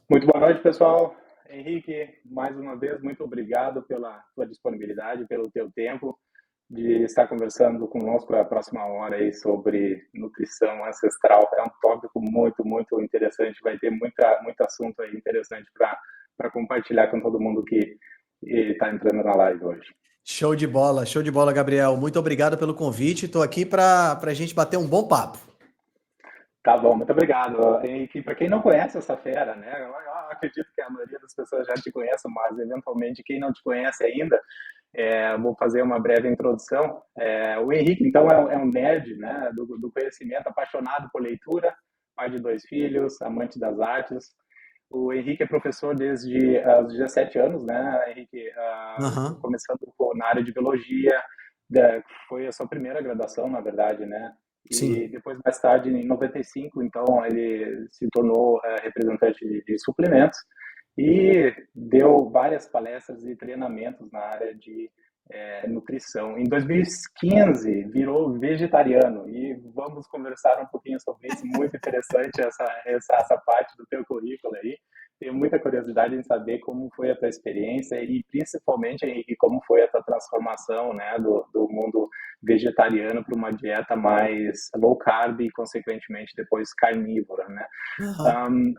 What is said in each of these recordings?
Muito boa noite, pessoal. Henrique, mais uma vez, muito obrigado pela tua disponibilidade, pelo teu tempo de estar conversando conosco a próxima hora aí sobre nutrição ancestral. É um tópico muito interessante, vai ter muito assunto aí interessante para compartilhar com todo mundo que está entrando na live hoje. Show de bola, Gabriel. Muito obrigado pelo convite. Estou aqui para a gente bater um bom papo. Tá bom, muito obrigado. Henrique, para quem não conhece essa fera, né? Eu acredito que a maioria das pessoas já te conhece, mas eventualmente quem não te conhece ainda, vou fazer uma breve introdução. O Henrique, então, é um nerd, né, do conhecimento, apaixonado por leitura, pai de 2 filhos, amante das artes. O Henrique é professor desde os 17 anos, né, Henrique? Aham. Começando na área de biologia, foi a sua primeira graduação, na verdade, né? E Sim. depois, mais tarde, em 95, então, ele se tornou representante de suplementos e deu várias palestras e treinamentos na área de nutrição. Em 2015, virou vegetariano e vamos conversar um pouquinho sobre isso. Muito interessante essa parte do teu currículo aí. Tenho muita curiosidade em saber como foi a tua experiência e principalmente, Henrique, como foi a tua transformação, né, do mundo vegetariano para uma dieta mais low carb e, consequentemente, depois carnívora, né? Aham. Um,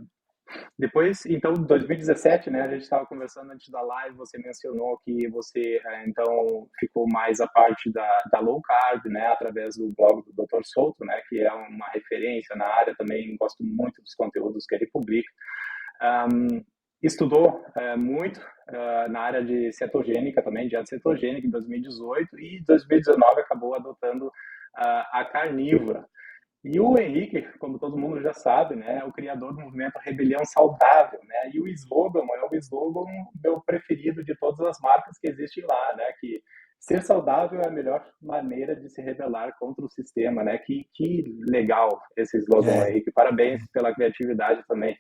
Depois, então, 2017, né, a gente estava conversando antes da live, você mencionou que você, então, ficou mais a parte da low carb, né, através do blog do Dr. Souto, né, que é uma referência na área também, gosto muito dos conteúdos que ele publica. Um, Estudou muito na área de cetogênica também, dieta cetogênica em 2018 e em 2019 acabou adotando a carnívora. E o Henrique, como todo mundo já sabe, né, é o criador do movimento Rebelião Saudável, né? E o slogan é o slogan meu preferido de todas as marcas que existem lá, né? Que ser saudável é a melhor maneira de se rebelar contra o sistema, né? Que legal esse slogan, É. Henrique. Parabéns pela criatividade também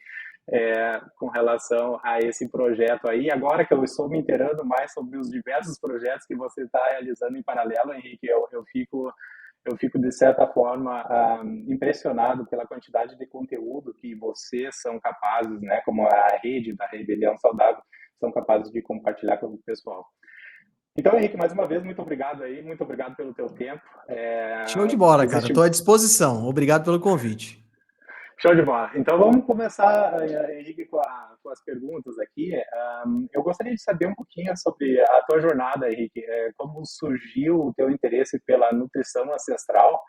com relação a esse projeto aí. Agora que eu estou me inteirando mais sobre os diversos projetos que você está realizando em paralelo, Henrique, eu fico de certa forma impressionado pela quantidade de conteúdo que vocês são capazes, né, como a rede da Rebelião Saudável, são capazes de compartilhar com o pessoal. Então, Henrique, mais uma vez, muito obrigado aí, muito obrigado pelo teu tempo. Show de bola, cara. Existe Estou à disposição. Obrigado pelo convite. Show de bola. Então vamos começar, Henrique, com as perguntas aqui. Eu gostaria de saber um pouquinho sobre a tua jornada, Henrique. Como surgiu o teu interesse pela nutrição ancestral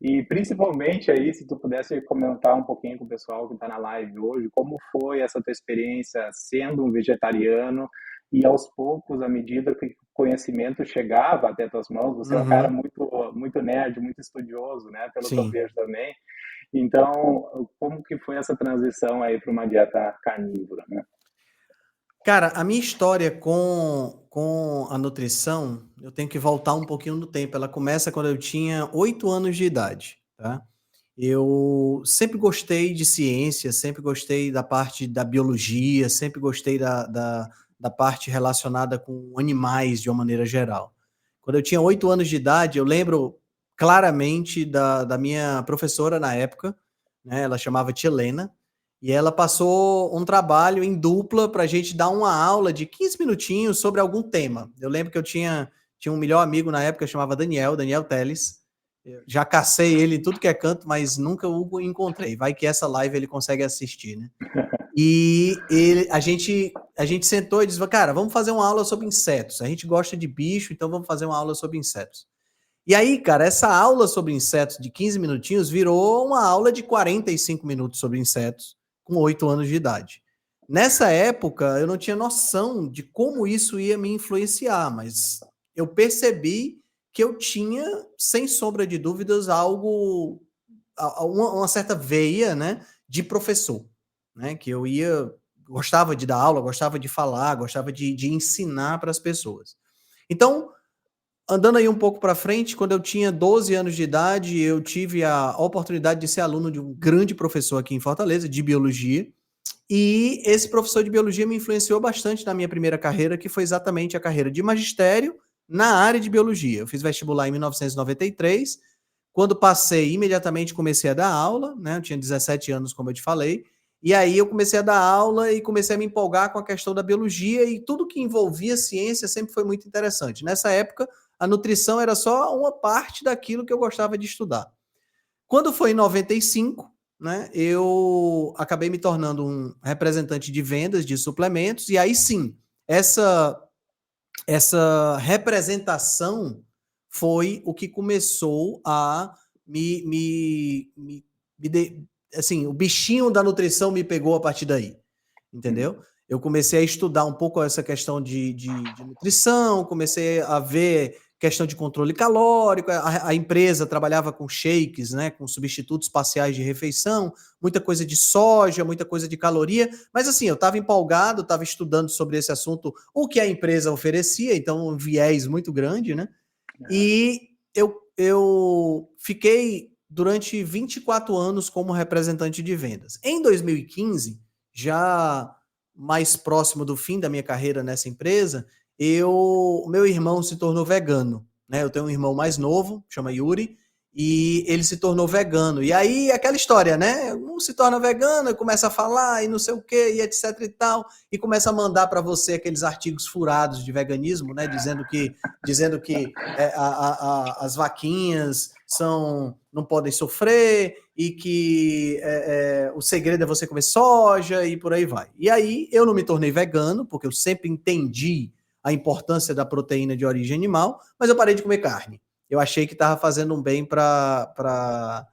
e principalmente aí, se tu pudesse comentar um pouquinho com o pessoal que está na live hoje, como foi essa tua experiência sendo um vegetariano e aos poucos, à medida que o conhecimento chegava até tuas mãos, você é um cara Uhum. muito nerd, muito estudioso, né? Pelo que eu Sim. vejo também. Então, como que foi essa transição aí para uma dieta carnívora, né? Cara, a minha história com a nutrição, eu tenho que voltar um pouquinho no tempo. Ela começa quando eu tinha 8 anos de idade, tá? Eu sempre gostei de ciência, sempre gostei da parte da biologia, sempre gostei da parte relacionada com animais de uma maneira geral. Quando eu tinha 8 anos de idade, eu lembro claramente da minha professora na época, né? Ela chamava Tia Helena, e ela passou um trabalho em dupla para a gente dar uma aula de 15 minutinhos sobre algum tema. Eu lembro que eu tinha um melhor amigo na época, chamava Daniel Teles. Eu já cacei ele em tudo que é canto, mas nunca o encontrei. Vai que essa live ele consegue assistir, né? E a gente sentou e disse, cara, vamos fazer uma aula sobre insetos. A gente gosta de bicho, então vamos fazer uma aula sobre insetos. E aí, cara, essa aula sobre insetos de 15 minutinhos virou uma aula de 45 minutos sobre insetos, com 8 anos de idade. Nessa época, eu não tinha noção de como isso ia me influenciar, mas eu percebi que eu tinha, sem sombra de dúvidas, algo, uma certa veia, né, de professor, né, que eu gostava de dar aula, gostava de falar, gostava de ensinar para as pessoas. Então, andando aí um pouco para frente, quando eu tinha 12 anos de idade, eu tive a oportunidade de ser aluno de um grande professor aqui em Fortaleza, de biologia, e esse professor de biologia me influenciou bastante na minha primeira carreira, que foi exatamente a carreira de magistério na área de biologia. Eu fiz vestibular em 1993, quando passei, imediatamente comecei a dar aula, né? Eu tinha 17 anos, como eu te falei, E aí eu comecei a dar aula e comecei a me empolgar com a questão da biologia e tudo que envolvia ciência sempre foi muito interessante. Nessa época, a nutrição era só uma parte daquilo que eu gostava de estudar. Quando foi em 95, né, eu acabei me tornando um representante de vendas de suplementos, e aí sim, essa representação foi o que começou a assim, o bichinho da nutrição me pegou a partir daí, entendeu? Eu comecei a estudar um pouco essa questão de nutrição, comecei a ver questão de controle calórico, a empresa trabalhava com shakes, né, com substitutos parciais de refeição, muita coisa de soja, muita coisa de caloria, mas assim, eu estava empolgado, estava estudando sobre esse assunto, o que a empresa oferecia, então um viés muito grande, né? E eu fiquei durante 24 anos como representante de vendas. Em 2015, já mais próximo do fim da minha carreira nessa empresa, o meu irmão se tornou vegano, né? Eu tenho um irmão mais novo, chama Yuri, e ele se tornou vegano. E aí, aquela história, né? Um se torna vegano, começa a falar e não sei o quê, e etc e tal, e começa a mandar para você aqueles artigos furados de veganismo, né? Dizendo que as vaquinhas não podem sofrer e que o segredo é você comer soja e por aí vai. E aí eu não me tornei vegano, porque eu sempre entendi a importância da proteína de origem animal, mas eu parei de comer carne. Eu achei que estava fazendo um bem para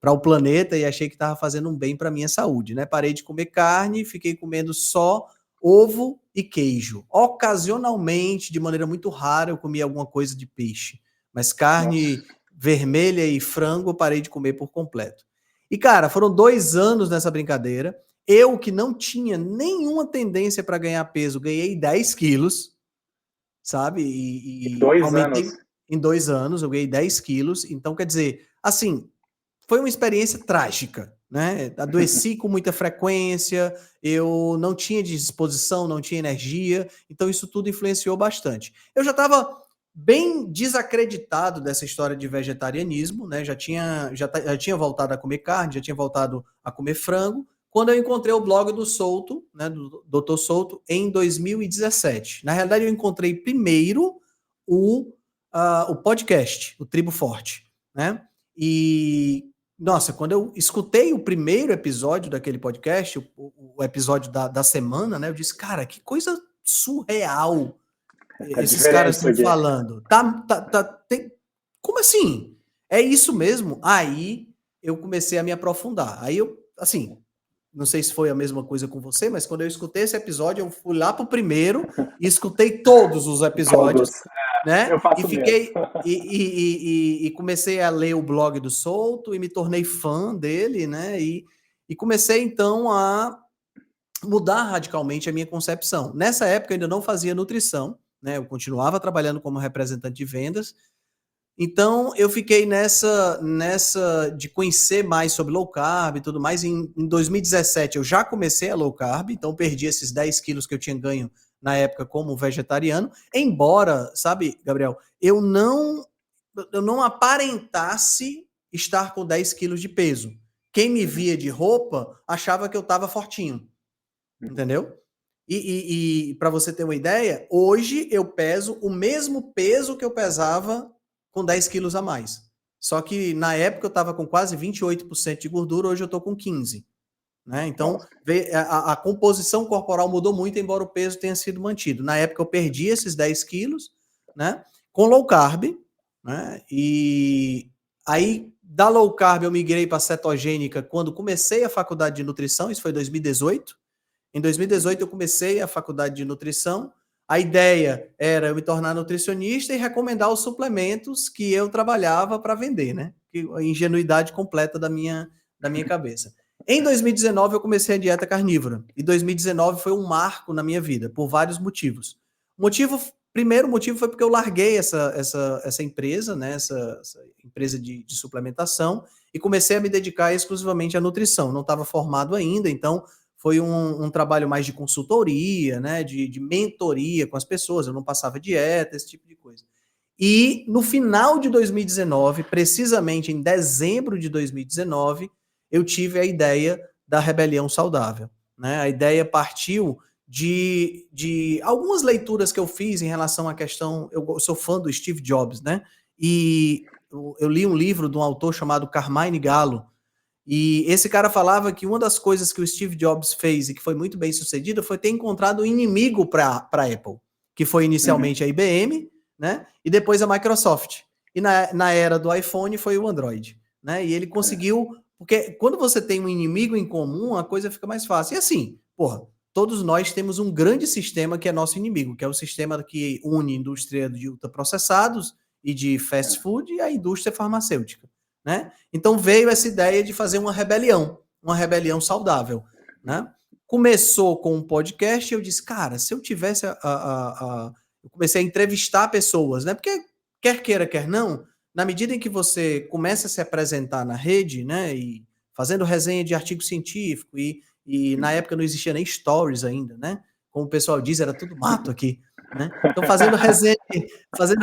o planeta e achei que estava fazendo um bem para a minha saúde, né? Parei de comer carne, fiquei comendo só ovo e queijo. Ocasionalmente, de maneira muito rara, eu comia alguma coisa de peixe, mas carne vermelha e frango eu parei de comer por completo. E, cara, foram 2 anos nessa brincadeira. Eu, que não tinha nenhuma tendência para ganhar peso, ganhei 10 quilos, sabe? Em E 2 aumentei. anos. Em 2 anos, eu ganhei 10 quilos. Então, quer dizer, assim, foi uma experiência trágica, né? Adoeci com muita frequência, eu não tinha disposição, não tinha energia, então isso tudo influenciou bastante. Eu já estava bem desacreditado dessa história de vegetarianismo, né? Já tinha voltado a comer carne, já tinha voltado a comer frango, quando eu encontrei o blog do Souto, né, do Dr. Souto, em 2017. Na realidade, eu encontrei primeiro o podcast, o Tribo Forte, né? E nossa, quando eu escutei o primeiro episódio daquele podcast, o episódio da semana, né? Eu disse, cara, que coisa surreal É esses diferente caras isso estão aqui. falando. Como assim? É isso mesmo? Aí eu comecei a me aprofundar. Aí eu, assim, não sei se foi a mesma coisa com você, mas quando eu escutei esse episódio, eu fui lá pro primeiro e escutei todos os episódios, Todos. né? Eu E faço o mesmo. fiquei e comecei a ler o blog do Souto e me tornei fã dele, né? E comecei então a mudar radicalmente a minha concepção. Nessa época eu ainda não fazia nutrição, né? Eu continuava trabalhando como representante de vendas. Então eu fiquei nessa de conhecer mais sobre low carb e tudo mais. Em 2017 eu já comecei a low carb, então perdi esses 10 quilos que eu tinha ganho na época como vegetariano. Embora, sabe, Gabriel, eu não aparentasse estar com 10 quilos de peso. Quem me via de roupa achava que eu estava fortinho, entendeu? E para você ter uma ideia, hoje eu peso o mesmo peso que eu pesava com 10 quilos a mais. Só que na época eu estava com quase 28% de gordura, hoje eu estou com 15%. Né? Então, Nossa. a composição corporal mudou muito, embora o peso tenha sido mantido. Na época eu perdi esses 10 quilos, né? Com low carb, né? E aí, da low carb, eu migrei para cetogênica quando comecei a faculdade de nutrição, isso foi em 2018. Em 2018 eu comecei a faculdade de nutrição. A ideia era eu me tornar nutricionista e recomendar os suplementos que eu trabalhava para vender, né? A ingenuidade completa da minha cabeça. Em 2019 eu comecei a dieta carnívora. E 2019 foi um marco na minha vida, por vários motivos. Primeiro motivo foi porque eu larguei essa empresa, né? Essa empresa de suplementação, e comecei a me dedicar exclusivamente à nutrição. Não estava formado ainda, então foi um trabalho mais de consultoria, né, de mentoria com as pessoas, eu não passava dieta, esse tipo de coisa. E no final de 2019, precisamente em dezembro de 2019, eu tive a ideia da Rebelião Saudável, né? A ideia partiu de algumas leituras que eu fiz em relação à questão. Eu sou fã do Steve Jobs, né? E eu li um livro de um autor chamado Carmine Gallo, e esse cara falava que uma das coisas que o Steve Jobs fez e que foi muito bem sucedido foi ter encontrado um inimigo para a Apple, que foi inicialmente a IBM, né? E depois a Microsoft. E na era do iPhone foi o Android, né? E ele conseguiu, porque quando você tem um inimigo em comum, a coisa fica mais fácil. E assim, porra, todos nós temos um grande sistema que é nosso inimigo, que é o sistema que une a indústria de ultraprocessados e de fast food e a indústria farmacêutica, né? Então veio essa ideia de fazer uma rebelião saudável, né? Começou com um podcast e eu disse, cara, se eu tivesse eu comecei a entrevistar pessoas, né? Porque quer queira, quer não, na medida em que você começa a se apresentar na rede, né? E fazendo resenha de artigo científico e na época não existia nem stories ainda, né? Como o pessoal diz, era tudo mato aqui, né? Então fazendo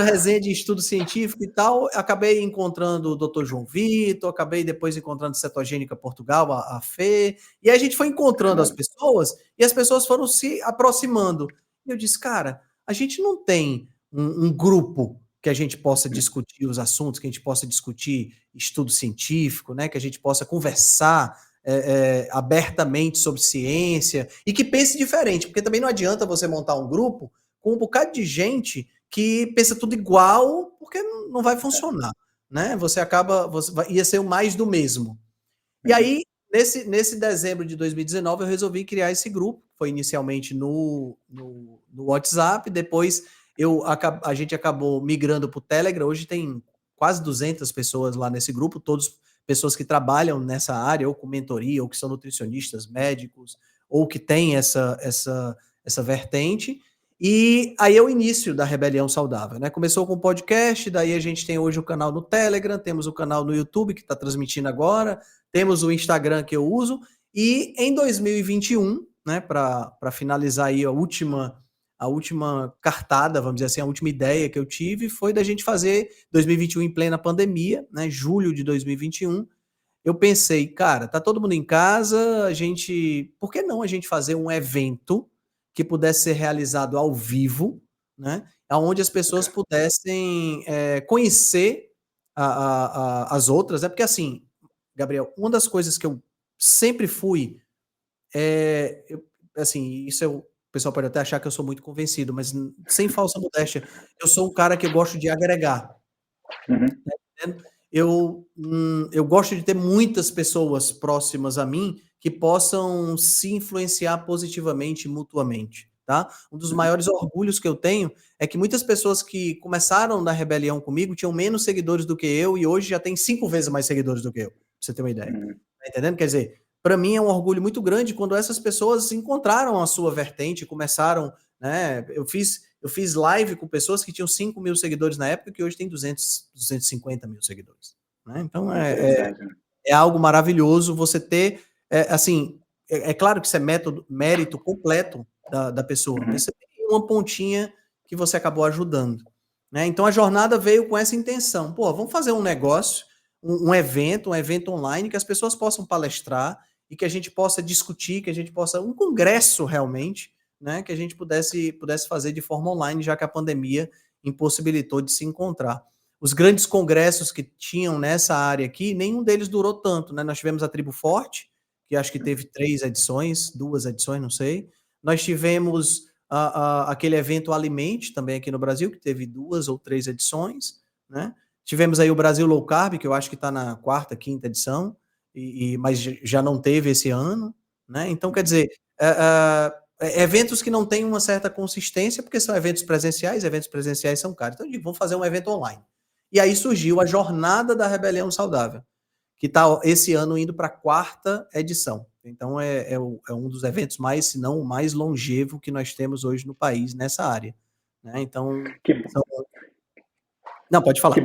resenha de estudo científico e tal, acabei encontrando o Dr. João Vitor, acabei depois encontrando Cetogênica Portugal, a Fê, e aí a gente foi encontrando as pessoas, e as pessoas foram se aproximando. E eu disse, cara, a gente não tem um grupo que a gente possa discutir os assuntos, que a gente possa discutir estudo científico, né, que a gente possa conversar abertamente sobre ciência, e que pense diferente, porque também não adianta você montar um grupo com um bocado de gente que pensa tudo igual, porque não vai funcionar, né? Ia ser o mais do mesmo. E aí, nesse dezembro de 2019, eu resolvi criar esse grupo, foi inicialmente no WhatsApp, depois a gente acabou migrando para o Telegram, hoje tem quase 200 pessoas lá nesse grupo, todos pessoas que trabalham nessa área, ou com mentoria, ou que são nutricionistas, médicos, ou que têm essa vertente. E aí é o início da Rebelião Saudável, né? Começou com o podcast, daí a gente tem hoje o canal no Telegram, temos o canal no YouTube, que está transmitindo agora, temos o Instagram que eu uso, e em 2021, né, para finalizar aí a última cartada, vamos dizer assim, a última ideia que eu tive foi da gente fazer 2021 em plena pandemia, né, julho de 2021, eu pensei, cara, tá todo mundo em casa, por que não a gente fazer um evento que pudesse ser realizado ao vivo, né, onde as pessoas pudessem conhecer as outras, né, porque assim, Gabriel, uma das coisas que eu sempre fui, assim, o pessoal pode até achar que eu sou muito convencido, mas sem falsa modéstia, eu sou um cara que eu gosto de agregar. Tá entendendo? Eu gosto de ter muitas pessoas próximas a mim que possam se influenciar positivamente mutuamente, tá? Um dos maiores orgulhos que eu tenho é que muitas pessoas que começaram na rebelião comigo tinham menos seguidores do que eu e hoje já tem 5 vezes mais seguidores do que eu, pra você ter uma ideia. Tá entendendo? Quer dizer, para mim é um orgulho muito grande quando essas pessoas encontraram a sua vertente, começaram, né? Eu fiz live com pessoas que tinham 5 mil seguidores na época, que hoje tem 250 mil seguidores, né? Então é algo maravilhoso você ter, assim, claro que isso é mérito completo da pessoa, mas você tem uma pontinha que você acabou ajudando, né? Então a jornada veio com essa intenção, pô, vamos fazer um negócio, um evento online que as pessoas possam palestrar e que a gente possa discutir, que a gente possa, um congresso realmente, né, que a gente pudesse fazer de forma online, já que a pandemia impossibilitou de se encontrar. Os grandes congressos que tinham nessa área aqui, nenhum deles durou tanto, né? Nós tivemos a Tribo Forte, que acho que teve 2 edições, não sei. Nós tivemos aquele evento Alimente, também aqui no Brasil, que teve 2 ou 3 edições, né? Tivemos aí o Brasil Low Carb, que eu acho que está na 4ª, 5ª edição, mas já não teve esse ano, né? Então, quer dizer, eventos que não têm uma certa consistência, porque são eventos presenciais são caros. Então, eu digo, vamos fazer um evento online. E aí surgiu a Jornada da Rebelião Saudável, que está esse ano indo para a 4ª edição. Então, é um dos eventos mais, se não o mais longevo que nós temos hoje no país nessa área, né? Então, não, pode falar. Que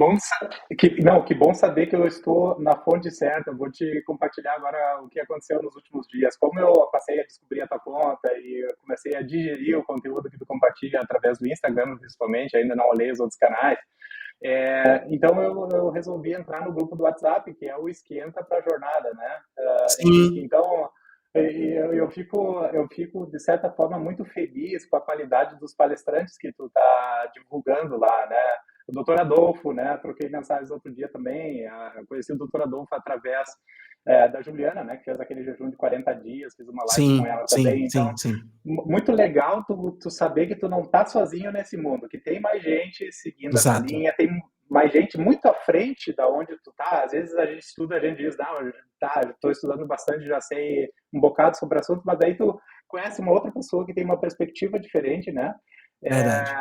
bom saber que eu estou na fonte certa. Eu vou te compartilhar agora o que aconteceu nos últimos dias. Como eu passei a descobrir a tua conta e eu comecei a digerir o conteúdo que tu compartilha através do Instagram, principalmente, ainda não olhei os outros canais. Então eu resolvi entrar no grupo do WhatsApp, que é o Esquenta para a Jornada, né? Então Eu fico, de certa forma, muito feliz com a qualidade dos palestrantes que tu tá divulgando lá, né? O doutor Adolfo, né? Troquei mensagens outro dia também. Eu conheci o doutor Adolfo através da Juliana, né? Que fez aquele jejum de 40 dias, fiz uma live com Sim, ela sim, também. Então, sim, sim. muito legal tu saber que tu não tá sozinho nesse mundo, que tem mais gente seguindo essa Exato. linha, tem mais gente muito à frente da onde tu tá. Às vezes a gente estuda, a gente diz, não, tá, estou estudando bastante, já sei um bocado sobre o assunto, mas daí tu conhece uma outra pessoa que tem uma perspectiva diferente, né? Verdade.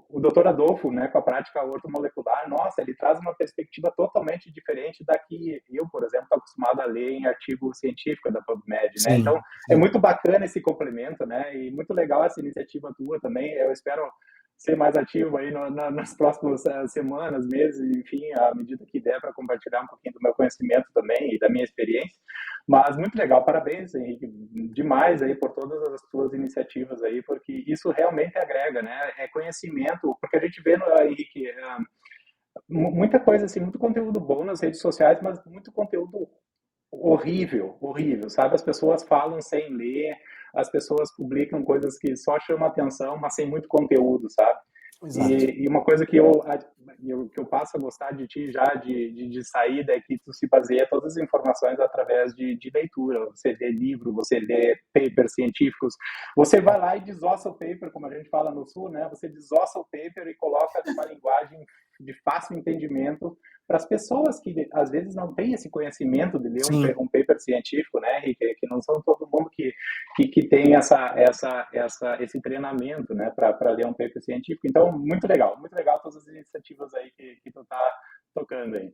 O doutor Adolfo, né, com a prática ortomolecular, nossa, ele traz uma perspectiva totalmente diferente da que eu, por exemplo, estou acostumado a ler em artigo científico da PubMed, né? Então, Sim, é sim. muito bacana esse complemento, né? E muito legal essa iniciativa tua também. Eu espero ser mais ativo aí nas próximas semanas, meses, enfim, à medida que der para compartilhar um pouquinho do meu conhecimento também e da minha experiência. Mas muito legal, parabéns, Henrique, demais aí por todas as tuas iniciativas aí, porque isso realmente agrega, né? É conhecimento, porque a gente vê, Henrique, muita coisa assim, muito conteúdo bom nas redes sociais, mas muito conteúdo horrível, horrível, sabe? As pessoas falam sem ler, as pessoas publicam coisas que só chamam atenção, mas sem muito conteúdo, sabe? Exato. E uma coisa que eu passo a gostar de ti já de saída é que tu se baseia todas as informações através de leitura. Você lê livro, você lê papers científicos, você vai lá e desossa o paper, como a gente fala no Sul, né? Você desossa o paper e coloca numa linguagem de fácil entendimento para as pessoas que às vezes não têm esse conhecimento de ler Sim. um paper científico, né, Henrique? Que não são todo mundo que tem esse treinamento, né, para ler um paper científico. Então, muito legal todas as iniciativas aí que tu tá tocando aí.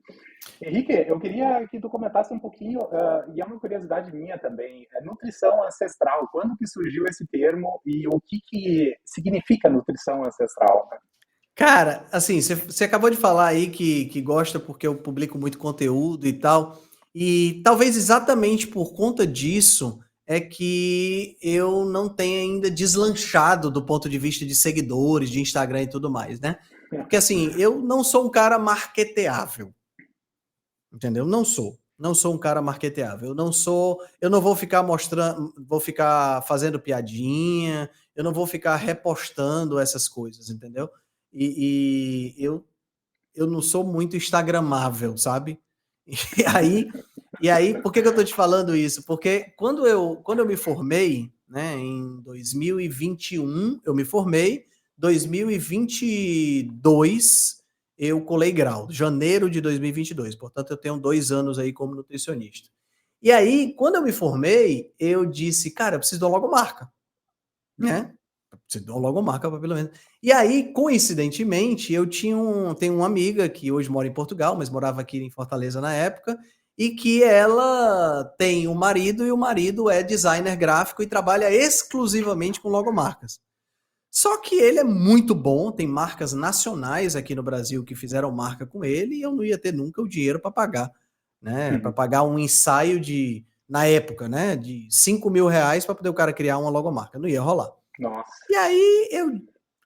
Henrique, eu queria que tu comentasse um pouquinho, e é uma curiosidade minha também, nutrição ancestral. Quando que surgiu esse termo e o que significa nutrição ancestral? Né? Cara, assim, você acabou de falar aí que gosta porque eu publico muito conteúdo e tal, e talvez exatamente por conta disso é que eu não tenha ainda deslanchado do ponto de vista de seguidores, de Instagram e tudo mais, né? Porque assim, eu não sou um cara marketeável, entendeu? Não sou um cara marketeável. Eu não vou ficar mostrando, vou ficar fazendo piadinha, eu não vou ficar repostando essas coisas, entendeu? Eu não sou muito instagramável, sabe? E aí, por que eu tô te falando isso? Porque quando eu me formei, né, em 2021, eu me formei, 2022 eu colei grau, janeiro de 2022, portanto eu tenho 2 anos aí como nutricionista. E aí, quando eu me formei, eu disse: "Cara, eu preciso de uma logomarca", né? Você deu uma logomarca pelo menos. E aí, coincidentemente, tenho uma amiga que hoje mora em Portugal, mas morava aqui em Fortaleza na época, e que ela tem um marido e o marido é designer gráfico e trabalha exclusivamente com logomarcas. Só que ele é muito bom, tem marcas nacionais aqui no Brasil que fizeram marca com ele e eu não ia ter nunca o dinheiro para pagar, né? Para pagar um ensaio na época, né? De R$ 5.000 para poder o cara criar uma logomarca. Não ia rolar. Nossa. E aí eu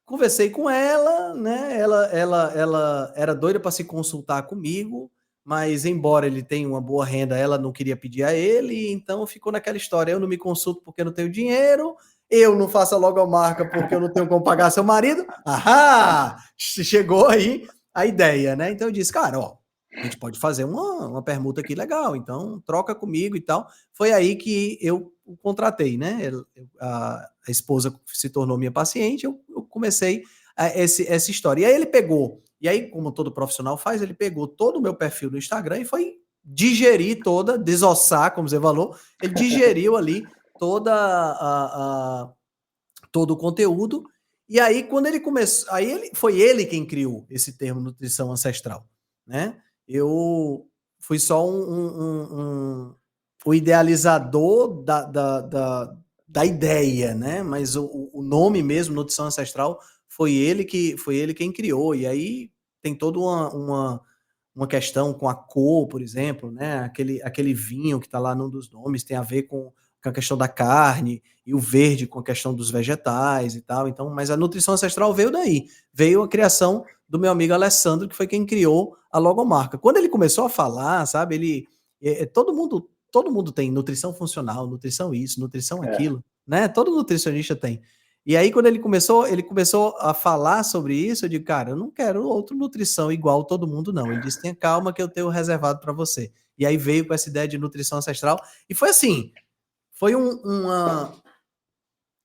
conversei com ela, né? Ela era doida para se consultar comigo, mas embora ele tenha uma boa renda, ela não queria pedir a ele, então ficou naquela história: eu não me consulto porque eu não tenho dinheiro, eu não faço a logomarca porque eu não tenho como pagar seu marido. Ahá! Chegou aí a ideia, né? Então eu disse, cara, ó, a gente pode fazer uma permuta aqui legal, então troca comigo e tal. Foi aí que eu o contratei, né? A esposa se tornou minha paciente, eu comecei essa história. E aí ele pegou, e aí, como todo profissional faz, ele pegou todo o meu perfil no Instagram e foi digerir toda, desossar, como você falou, ele digeriu ali toda todo o conteúdo. E aí, quando ele começou, foi ele quem criou esse termo nutrição ancestral, né? Eu fui só o idealizador da ideia, né? Mas o nome mesmo, nutrição ancestral, foi ele quem criou. E aí tem toda uma questão com a cor, por exemplo, né? Aquele vinho que está lá num dos nomes tem a ver com a questão da carne, e o verde com a questão dos vegetais e tal. Então, mas a nutrição ancestral veio daí. Veio a criação do meu amigo Alessandro, que foi quem criou a logomarca. Quando ele começou a falar, sabe, todo todo mundo tem nutrição funcional, nutrição isso, nutrição É. aquilo, né? Todo nutricionista tem. E aí, quando ele começou a falar sobre isso, eu digo, cara, eu não quero outra nutrição igual todo mundo, não. Ele disse, tenha calma que eu tenho reservado para você. E aí veio com essa ideia de nutrição ancestral. E foi assim, foi um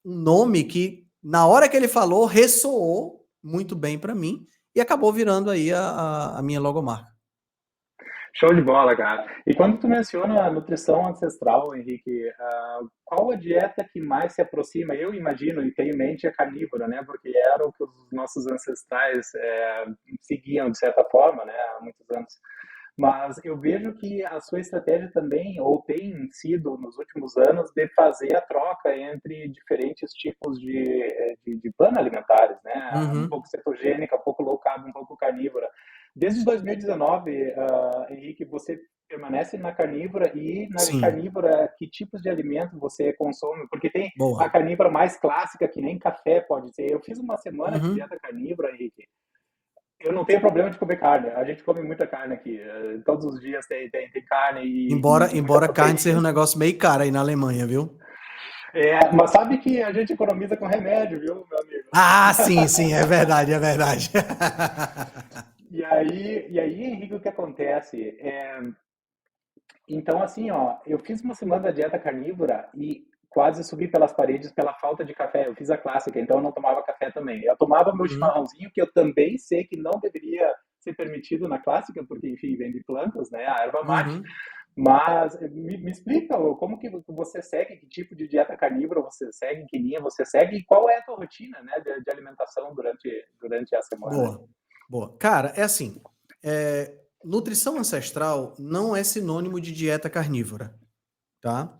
nome que, na hora que ele falou, ressoou muito bem para mim e acabou virando aí a minha logomarca. Show de bola, cara. E quando tu menciona a nutrição ancestral, Henrique, qual a dieta que mais se aproxima? Eu imagino e tenho em mente a carnívora, né? Porque era o que os nossos ancestrais seguiam de certa forma, né? Há muitos anos. Mas eu vejo que a sua estratégia também, ou tem sido nos últimos anos, de fazer a troca entre diferentes tipos de plano alimentares, né? Um Uhum. pouco cetogênica, um pouco low carb, um pouco carnívora. Desde 2019, Henrique, você permanece na carnívora e na Sim, carnívora, que tipos de alimento você consome? Porque tem a boa. carnívora mais clássica, que nem café pode ser. Eu fiz uma semana de Uhum. dieta carnívora, Henrique. Eu não tenho problema de comer carne. A gente come muita carne aqui. Todos os dias tem carne e muita Embora carne seja um proteína. negócio meio caro aí na Alemanha, viu? Mas sabe que a gente economiza com remédio, viu, meu amigo? Ah, sim, sim, é verdade, é verdade. E aí, Henrique, o que acontece? Então, assim, ó, eu fiz uma semana da dieta carnívora e quase subi pelas paredes pela falta de café. Eu fiz a clássica, então eu não tomava café também. Eu tomava meu Uhum, chimarrãozinho, que eu também sei que não deveria ser permitido na clássica, porque, enfim, vem de plantas, né, a erva mate. uhum. Mas me explica, como que você segue, que tipo de dieta carnívora você segue, que linha você segue e qual é a tua rotina, né, de alimentação durante a semana? Boa, boa. Cara, é assim, nutrição ancestral não é sinônimo de dieta carnívora, tá?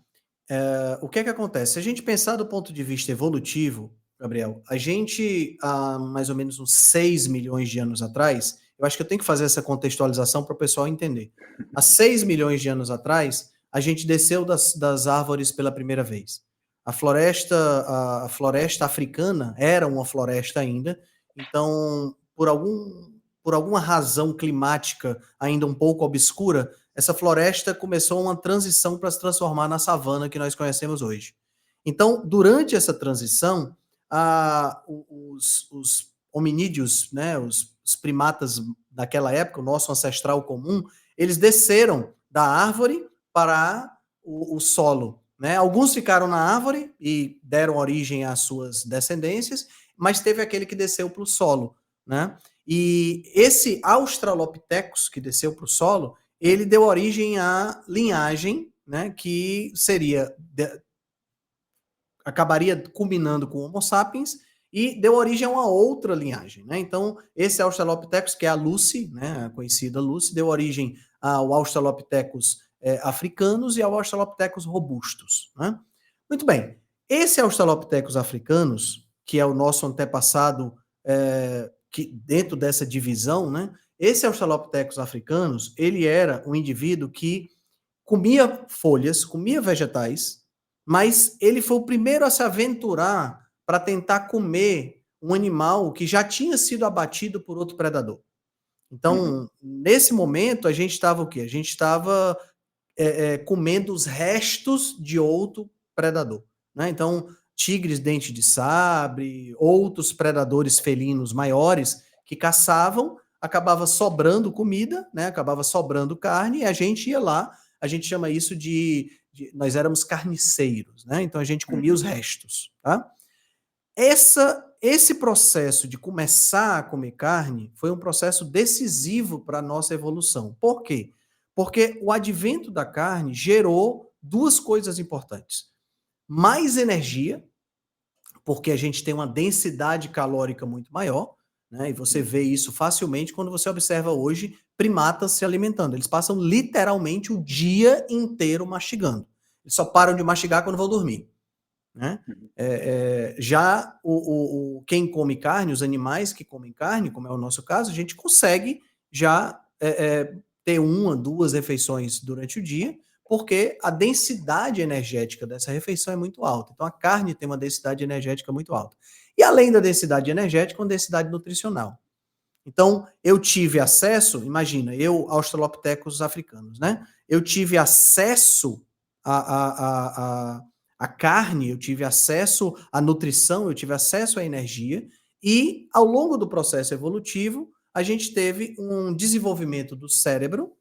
O que é que acontece? Se a gente pensar do ponto de vista evolutivo, Gabriel, a gente, há mais ou menos uns 6 milhões de anos atrás, eu acho que eu tenho que fazer essa contextualização para o pessoal entender. Há 6 milhões de anos atrás, a gente desceu das árvores pela primeira vez. A floresta africana era uma floresta ainda, então, por alguma razão climática ainda um pouco obscura, essa floresta começou uma transição para se transformar na savana que nós conhecemos hoje. Então, durante essa transição, os hominídeos, né, os primatas daquela época, o nosso ancestral comum, eles desceram da árvore para o solo. Né? Alguns ficaram na árvore e deram origem às suas descendências, mas teve aquele que desceu para o solo. Né? E esse Australopithecus que desceu para o solo, ele deu origem à linhagem, né, que acabaria culminando com o Homo sapiens e deu origem a uma outra linhagem. Né? Então, esse Australopithecus, que é a Lucy, né, a conhecida Lucy, deu origem ao Australopithecus africanos e ao Australopithecus robustos. Né? Muito bem. Esse Australopithecus africanos, que é o nosso antepassado, que dentro dessa divisão, né, esse Australopithecus africanos, ele era um indivíduo que comia folhas, comia vegetais, mas ele foi o primeiro a se aventurar para tentar comer um animal que já tinha sido abatido por outro predador. Uhum. Então, nesse momento, a gente estava o quê? A gente estava comendo os restos de outro predador. Né? Então, tigres dente de sabre, outros predadores felinos maiores que caçavam, acabava sobrando comida, né? Acabava sobrando carne, e a gente ia lá, a gente chama isso nós éramos carniceiros, né? Então a gente comia os Uhum. restos. Tá? Esse processo de começar a comer carne foi um processo decisivo para a nossa evolução. Por quê? Porque o advento da carne gerou duas coisas importantes. Mais energia, porque a gente tem uma densidade calórica muito maior, né? E você vê isso facilmente quando você observa hoje primatas se alimentando. Eles passam literalmente o dia inteiro mastigando. Eles só param de mastigar quando vão dormir. Né? Uhum. Já quem come carne, os animais que comem carne, como é o nosso caso, a gente consegue já ter uma, duas refeições durante o dia, porque a densidade energética dessa refeição é muito alta. Então, a carne tem uma densidade energética muito alta. E além da densidade energética, uma densidade nutricional. Então, eu tive acesso, imagina, eu, Australopithecus africanos, né? Eu tive acesso a carne, eu tive acesso à nutrição, eu tive acesso à energia, e ao longo do processo evolutivo, a gente teve um desenvolvimento do cérebro,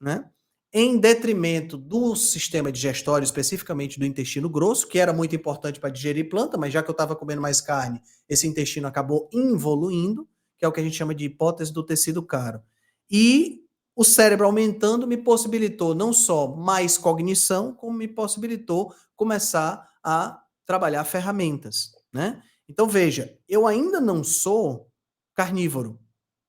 né? Em detrimento do sistema digestório, especificamente do intestino grosso, que era muito importante para digerir planta, mas já que eu estava comendo mais carne, esse intestino acabou involuindo, que é o que a gente chama de hipótese do tecido caro. E o cérebro aumentando me possibilitou não só mais cognição, como me possibilitou começar a trabalhar ferramentas, né? Então veja, eu ainda não sou carnívoro,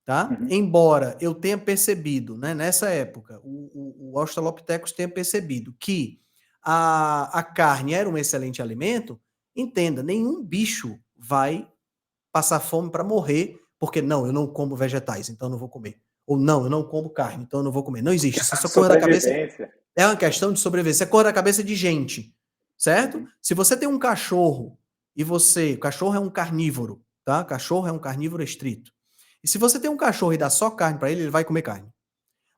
tá? Uhum. Embora eu tenha percebido, né, nessa época, o Australopithecus tenha percebido que a carne era um excelente alimento, entenda, nenhum bicho vai passar fome para morrer, porque não, eu não como vegetais, então eu não vou comer. Ou não, eu não como carne, então eu não vou comer. Não existe, isso é só cor da cabeça. Sobrevivência. É uma questão de sobrevivência, é cor da cabeça de gente, certo? Uhum. Se você tem um cachorro e o cachorro é um carnívoro, tá? Cachorro é um carnívoro estrito. E se você tem um cachorro e dá só carne para ele vai comer carne.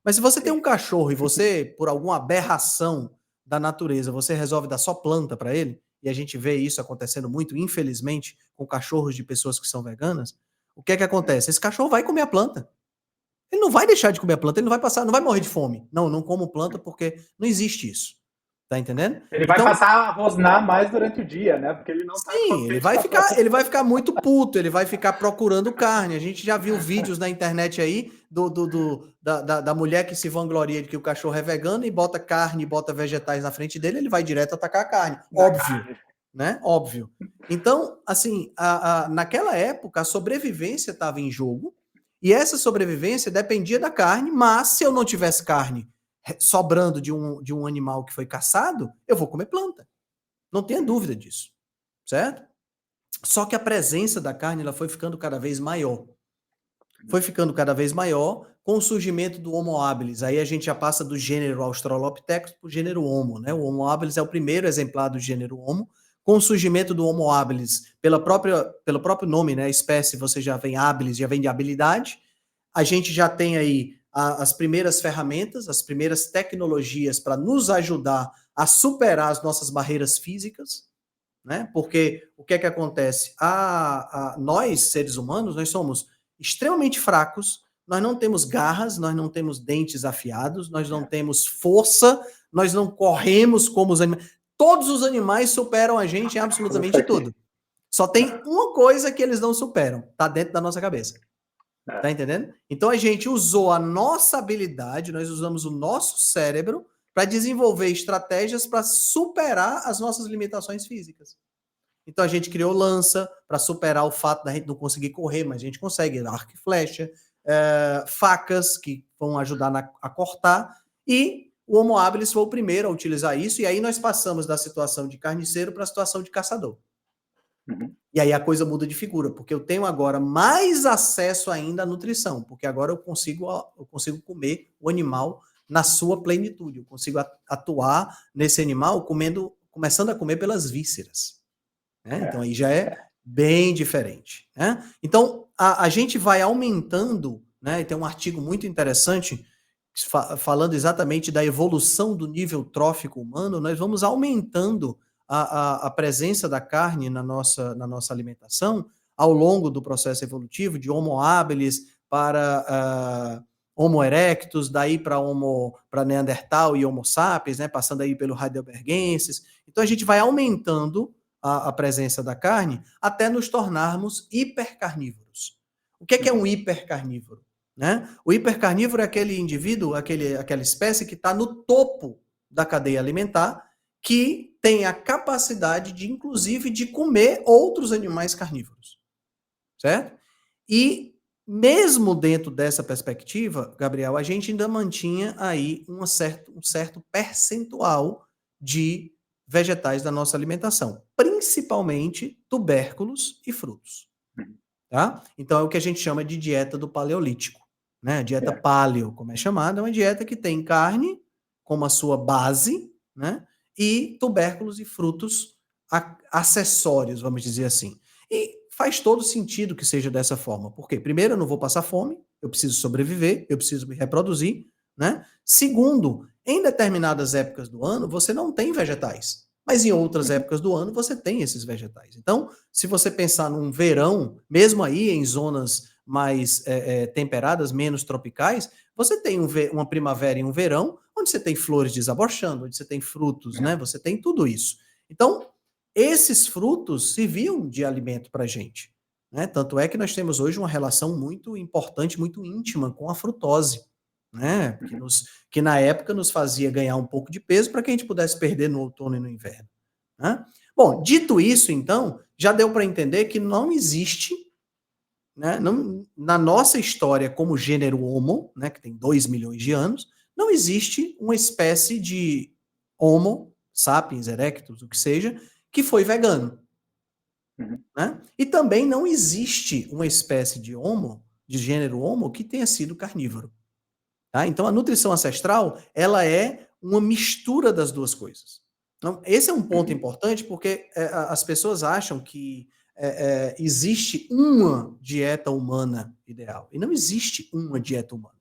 Mas se você tem Sim. um cachorro e você, por alguma aberração da natureza, você resolve dar só planta para ele, e a gente vê isso acontecendo muito, infelizmente, com cachorros de pessoas que são veganas, o que é que acontece? Esse cachorro vai comer a planta. Ele não vai deixar de comer a planta, ele não vai passar, não vai morrer de fome. Não, não como planta porque não existe isso. Tá entendendo? Ele vai Então, passar a rosnar mais durante o dia, né? Porque ele não está sim, contente com a própria. ele vai ficar muito puto, ele vai ficar procurando carne. A gente já viu vídeos na internet aí da mulher que se vangloria de que o cachorro é vegano e bota carne, bota vegetais na frente dele, ele vai direto atacar a carne. Da Óbvio, carne. né? Óbvio. Então, assim, naquela época, a sobrevivência estava em jogo e essa sobrevivência dependia da carne, mas se eu não tivesse carne sobrando de um animal que foi caçado, eu vou comer planta. Não tenha dúvida disso, certo? Só que a presença da carne ela foi ficando cada vez maior. Foi ficando cada vez maior com o surgimento do Homo habilis. Aí a gente já passa do gênero Australopithecus para o gênero Homo, né? O Homo habilis é o primeiro exemplar do gênero Homo. Com o surgimento do Homo habilis, pelo próprio nome, né? A espécie, você já vem habilis, já vem de habilidade. A gente já tem aí as primeiras ferramentas, as primeiras tecnologias para nos ajudar a superar as nossas barreiras físicas, né? Porque o que é que acontece? Nós, seres humanos, nós somos extremamente fracos, nós não temos garras, nós não temos dentes afiados, nós não temos força, nós não corremos como os animais. Todos os animais superam a gente em absolutamente tudo. Só tem uma coisa que eles não superam, tá dentro da nossa cabeça. Tá entendendo? Então a gente usou a nossa habilidade, nós usamos o nosso cérebro para desenvolver estratégias para superar as nossas limitações físicas. Então a gente criou lança para superar o fato da gente não conseguir correr, mas a gente consegue arco e flecha, facas que vão ajudar a cortar, e o Homo habilis foi o primeiro a utilizar isso, e aí nós passamos da situação de carniceiro para a situação de caçador. Uhum. E aí a coisa muda de figura, porque eu tenho agora mais acesso ainda à nutrição, porque agora eu consigo comer o animal na sua plenitude, eu consigo atuar nesse animal começando a comer pelas vísceras. Né? Então aí já é bem diferente. Né? Então a gente vai aumentando, né? E tem um artigo muito interessante falando exatamente da evolução do nível trófico humano, nós vamos aumentando a presença da carne na nossa alimentação ao longo do processo evolutivo, de Homo habilis para Homo erectus, daí para Neandertal e Homo sapiens, né, passando aí pelo Heidelbergensis. Então a gente vai aumentando a presença da carne até nos tornarmos hipercarnívoros. O que é um hipercarnívoro? Né? O hipercarnívoro é aquele indivíduo, aquela espécie que está no topo da cadeia alimentar, que tem a capacidade de, inclusive, de comer outros animais carnívoros. Certo? E mesmo dentro dessa perspectiva, Gabriel, a gente ainda mantinha aí um certo percentual de vegetais da nossa alimentação, principalmente tubérculos e frutos. Tá? Então é o que a gente chama de dieta do paleolítico. Né? A dieta paleo, como é chamada, é uma dieta que tem carne como a sua base, né? E tubérculos e frutos acessórios, vamos dizer assim. E faz todo sentido que seja dessa forma. Por quê? Primeiro, eu não vou passar fome, eu preciso sobreviver, eu preciso me reproduzir. Né? Segundo, Em determinadas épocas do ano, você não tem vegetais, mas em outras épocas do ano você tem esses vegetais. Então, se você pensar num verão, mesmo aí em zonas mais temperadas, menos tropicais, você tem uma primavera e um verão, onde você tem flores desabrochando, onde você tem frutos, né? Você tem tudo isso. Então, esses frutos serviam de alimento para a gente. Né? Tanto é que nós temos hoje uma relação muito importante, muito íntima com a frutose, né? Que na época nos fazia ganhar um pouco de peso para que a gente pudesse perder no outono e no inverno. Né? Bom, dito isso, então, já deu para entender que não existe, né, não, na nossa história como gênero Homo, né, que tem 2 milhões de anos, não existe uma espécie de Homo, sapiens, erectus, o que seja, que foi vegano. Né? E também não existe uma espécie de Homo, de gênero Homo, que tenha sido carnívoro. Tá? Então, a nutrição ancestral, ela é uma mistura das duas coisas. Então, esse é um ponto importante, porque as pessoas acham que existe uma dieta humana ideal. E não existe uma dieta humana.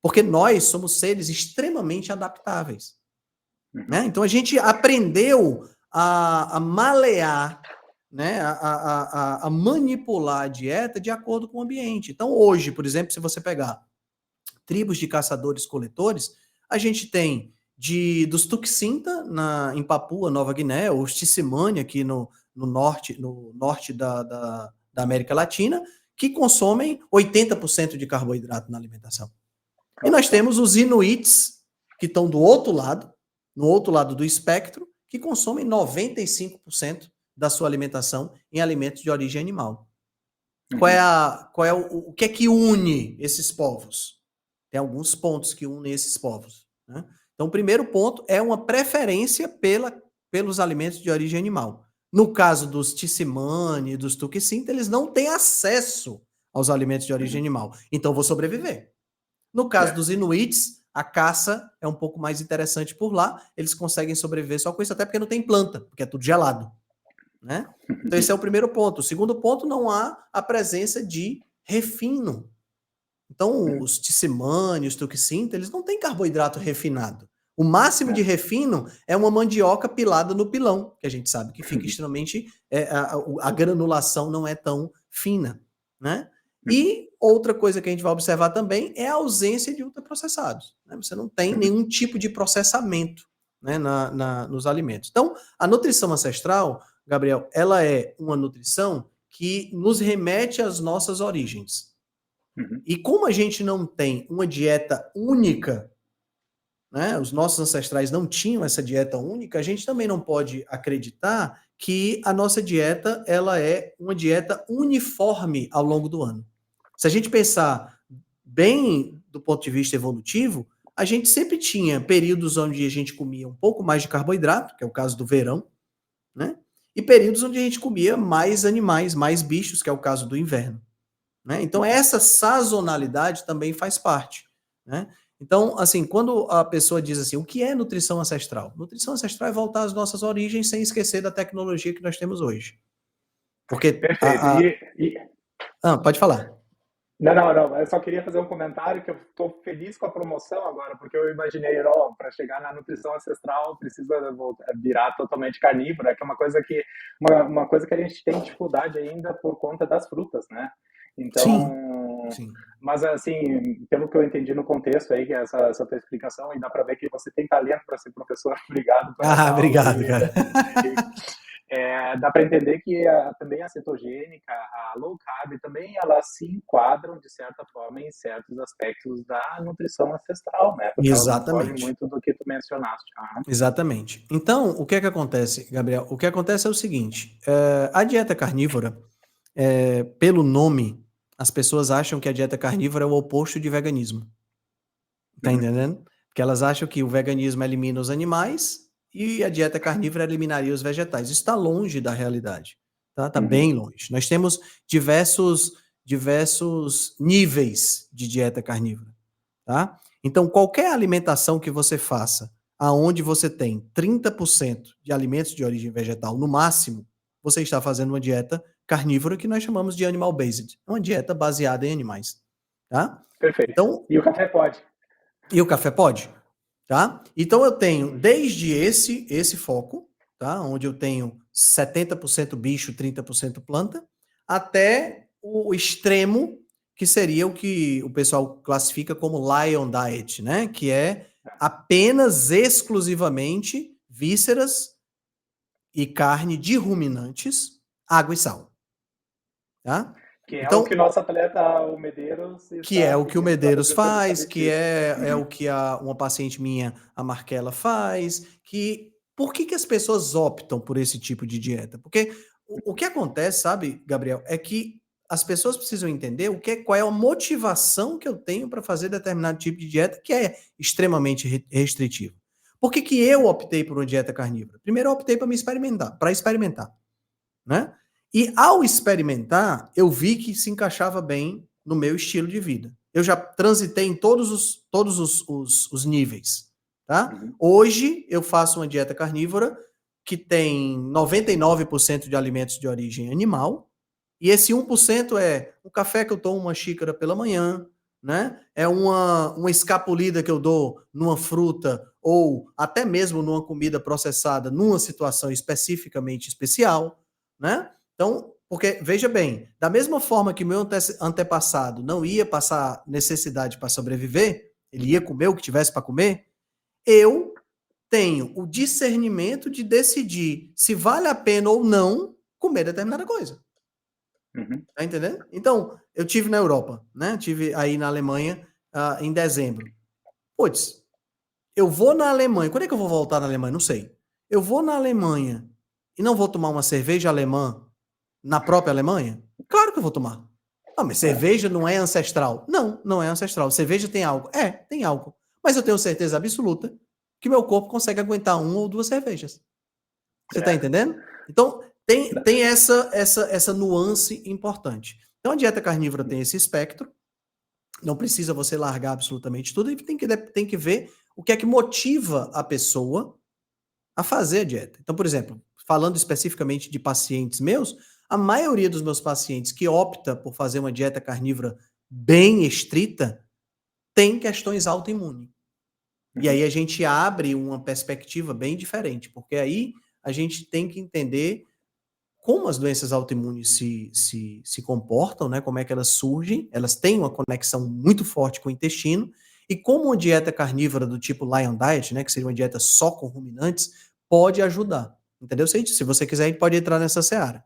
Porque nós somos seres extremamente adaptáveis. Né? Então, a gente aprendeu a malear, né? a manipular a dieta de acordo com o ambiente. Então, hoje, por exemplo, se você pegar tribos de caçadores-coletores, a gente tem dos Tuxinta em Papua, Nova Guiné, ou os Tissimani aqui no norte da América Latina, que consomem 80% de carboidrato na alimentação. E nós temos os Inuits, que estão no outro lado do espectro, que consomem 95% da sua alimentação em alimentos de origem animal. O que é que une esses povos? Tem alguns pontos que unem esses povos. Né? Então, o primeiro ponto é uma preferência pelos alimentos de origem animal. No caso dos Tissimani e dos Tuxinta, eles não têm acesso aos alimentos de origem animal. Então, vou sobreviver. No caso dos Inuits, a caça é um pouco mais interessante por lá. Eles conseguem sobreviver só com isso, até porque não tem planta, porque é tudo gelado. Né? Então, esse é o primeiro ponto. O segundo ponto, não há a presença de refino. Então, os Tissimani, os Tuxinta, eles não têm carboidrato refinado. O máximo de refino é uma mandioca pilada no pilão, que a gente sabe que fica extremamente... a granulação não é tão fina. Né? E outra coisa que a gente vai observar também é a ausência de ultraprocessados. Né? Você não tem nenhum tipo de processamento, né, nos alimentos. Então, a nutrição ancestral, Gabriel, ela é uma nutrição que nos remete às nossas origens. E como a gente não tem uma dieta única, né, os nossos ancestrais não tinham essa dieta única, a gente também não pode acreditar que a nossa dieta ela é uma dieta uniforme ao longo do ano. Se a gente pensar bem do ponto de vista evolutivo, a gente sempre tinha períodos onde a gente comia um pouco mais de carboidrato, que é o caso do verão, né? E períodos onde a gente comia mais animais, mais bichos, que é o caso do inverno. Né? Então, essa sazonalidade também faz parte. Né? Então, assim, quando a pessoa diz assim, o que é nutrição ancestral? Nutrição ancestral é voltar às nossas origens sem esquecer da tecnologia que nós temos hoje. Porque... Perfeito. pode falar. Não. Eu só queria fazer um comentário que eu estou feliz com a promoção agora, porque eu imaginei, para chegar na nutrição ancestral precisa virar totalmente carnívora, que é uma coisa que a gente tem dificuldade ainda por conta das frutas, né? Então, sim. Mas assim, pelo que eu entendi no contexto aí, que é essa tua explicação, e dá para ver que você tem talento para ser professor. Obrigado. Obrigado, cara. Dá para entender que também a cetogênica, a low carb, também elas se enquadram, de certa forma, em certos aspectos da nutrição ancestral, né? Porque exatamente. Elas fogem muito do que tu mencionaste. Exatamente. Então, o que é que acontece, Gabriel? O que acontece é o seguinte, a dieta carnívora, pelo nome, as pessoas acham que a dieta carnívora é o oposto de veganismo. Tá entendendo? Porque elas acham que o veganismo elimina os animais e a dieta carnívora eliminaria os vegetais. Isso está longe da realidade. Tá bem longe. Nós temos diversos níveis de dieta carnívora. Tá? Então, qualquer alimentação que você faça, aonde você tem 30% de alimentos de origem vegetal, no máximo, você está fazendo uma dieta carnívora que nós chamamos de animal-based. É uma dieta baseada em animais. Tá? Perfeito. Então, e o café pode? E o café pode? tá? Então eu tenho desde esse foco, tá? Onde eu tenho 70% bicho, 30% planta, até o extremo, que seria o que o pessoal classifica como Lion Diet, né? Que é apenas exclusivamente vísceras e carne de ruminantes, água e sal, tá? Que é o que o Então, nosso atleta, o Medeiros, que é está o que o seguindo para Medeiros fazer foi faz, justamente que isso. é Uhum. o que uma paciente minha, a Marquela, faz, que por que as pessoas optam por esse tipo de dieta? Porque o que acontece, sabe, Gabriel, é que as pessoas precisam entender qual é a motivação que eu tenho para fazer determinado tipo de dieta que é extremamente restritivo. Por que eu optei por uma dieta carnívora? Primeiro, eu optei para experimentar, né? E ao experimentar, eu vi que se encaixava bem no meu estilo de vida. Eu já transitei em todos os níveis, tá? Uhum. Hoje eu faço uma dieta carnívora que tem 99% de alimentos de origem animal, e esse 1% é o café que eu tomo uma xícara pela manhã, né? É uma escapulida que eu dou numa fruta ou até mesmo numa comida processada, numa situação especificamente especial, né? Então, porque, veja bem, da mesma forma que meu antepassado não ia passar necessidade para sobreviver, ele ia comer o que tivesse para comer, eu tenho o discernimento de decidir se vale a pena ou não comer determinada coisa. Uhum. Tá entendendo? Então, eu tive na Europa, né? Tive aí na Alemanha em dezembro. Puts, eu vou na Alemanha. Quando é que eu vou voltar na Alemanha? Não sei. Eu vou na Alemanha e não vou tomar uma cerveja alemã na própria Alemanha? Claro que eu vou tomar. Ah, mas É, cerveja não é ancestral. Não, não é ancestral. Cerveja tem álcool. É, tem álcool. Mas eu tenho certeza absoluta que meu corpo consegue aguentar uma ou duas cervejas. Você tá é. entendendo? Então, tem essa nuance importante. Então, a dieta carnívora tem esse espectro. Não precisa você largar absolutamente tudo. E tem que ver o que é que motiva a pessoa a fazer a dieta. Então, por exemplo, falando especificamente de pacientes meus, a maioria dos meus pacientes que opta por fazer uma dieta carnívora bem estrita tem questões autoimunes. E Uhum. aí a gente abre uma perspectiva bem diferente, porque aí a gente tem que entender como as doenças autoimunes se comportam, né? Como é que elas surgem, elas têm uma conexão muito forte com o intestino, e como uma dieta carnívora do tipo Lion Diet, né, que seria uma dieta só com ruminantes, pode ajudar. Entendeu? Se você quiser, a gente pode entrar nessa seara.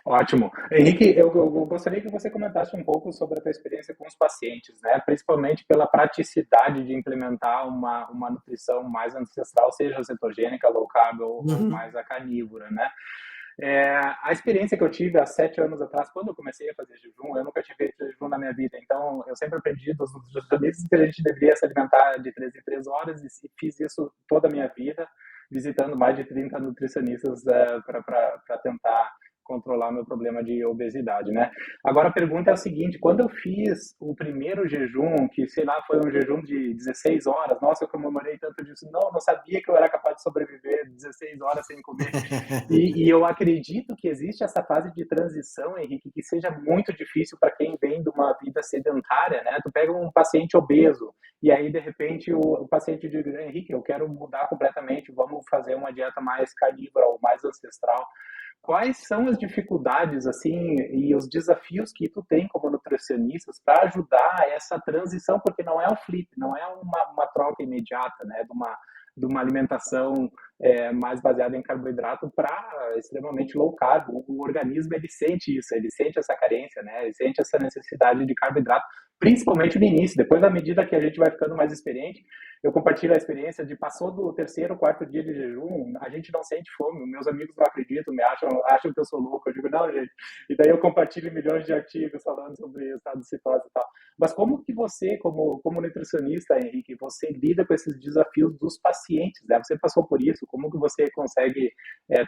Ótimo. Henrique, eu gostaria que você comentasse um pouco sobre a tua experiência com os pacientes, né? Principalmente pela praticidade de implementar uma nutrição mais ancestral, seja cetogênica, low carb ou Uhum. mais a carnívora, né? A experiência que eu tive há 7 anos atrás, quando eu comecei a fazer jejum, eu nunca tive feito jejum na minha vida, então eu sempre aprendi dos nutricionistas que a gente deveria se alimentar de 3 em 3 horas e fiz isso toda a minha vida, visitando mais de 30 nutricionistas para tentar controlar meu problema de obesidade, né? Agora a pergunta é a seguinte, quando eu fiz o primeiro jejum, que sei lá, foi um jejum de 16 horas, nossa, eu comemorei tanto disso, não sabia que eu era capaz de sobreviver 16 horas sem comer, e eu acredito que existe essa fase de transição, Henrique, que seja muito difícil para quem vem de uma vida sedentária, né? Tu pega um paciente obeso e aí de repente o paciente diz, Henrique, eu quero mudar completamente, vamos fazer uma dieta mais carnívora ou mais ancestral. Quais são as dificuldades assim e os desafios que tu tem como nutricionista para ajudar essa transição, porque não é um flip, não é uma troca imediata, né, de uma alimentação mais baseada em carboidrato para extremamente low carb. O organismo ele sente isso, ele sente essa carência, né? Ele sente essa necessidade de carboidrato, principalmente no início. Depois, à medida que a gente vai ficando mais experiente, eu compartilho a experiência de passou do terceiro, quarto dia de jejum, a gente não sente fome. Meus amigos não acreditam, me acham que eu sou louco. Eu digo, não, gente. E daí eu compartilho milhões de artigos falando sobre o estado de citose e tal. Mas como que você, como nutricionista, Henrique, você lida com esses desafios dos pacientes, né? Você passou por isso, como que você consegue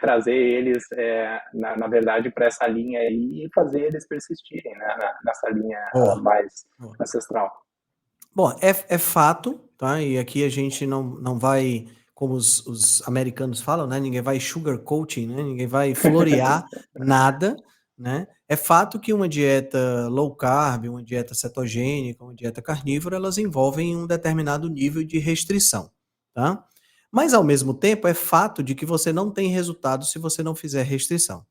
trazer eles, na verdade, para essa linha aí e fazer eles persistirem, né, nessa linha Boa. mais Boa. ancestral? Bom, é fato, tá? E aqui a gente não vai, como os americanos falam, né? Ninguém vai sugarcoating, né? Ninguém vai florear nada, né? É fato que uma dieta low carb, uma dieta cetogênica, uma dieta carnívora, elas envolvem um determinado nível de restrição, tá? Mas ao mesmo tempo é fato de que você não tem resultado se você não fizer restrição,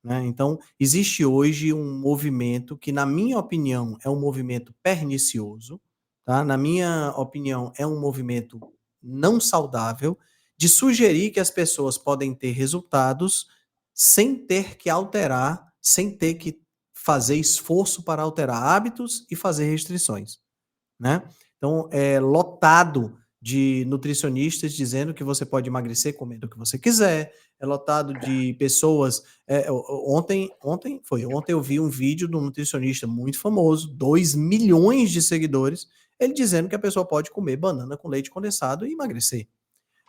né? Então, existe hoje um movimento que, na minha opinião, é um movimento pernicioso, tá? Na minha opinião, é um movimento não saudável de sugerir que as pessoas podem ter resultados sem ter que alterar, sem ter que fazer esforço para alterar hábitos e fazer restrições, né? Então, é lotado de nutricionistas dizendo que você pode emagrecer comendo o que você quiser, é lotado de pessoas. Ontem eu vi um vídeo de um nutricionista muito famoso, 2 milhões de seguidores, ele dizendo que a pessoa pode comer banana com leite condensado e emagrecer.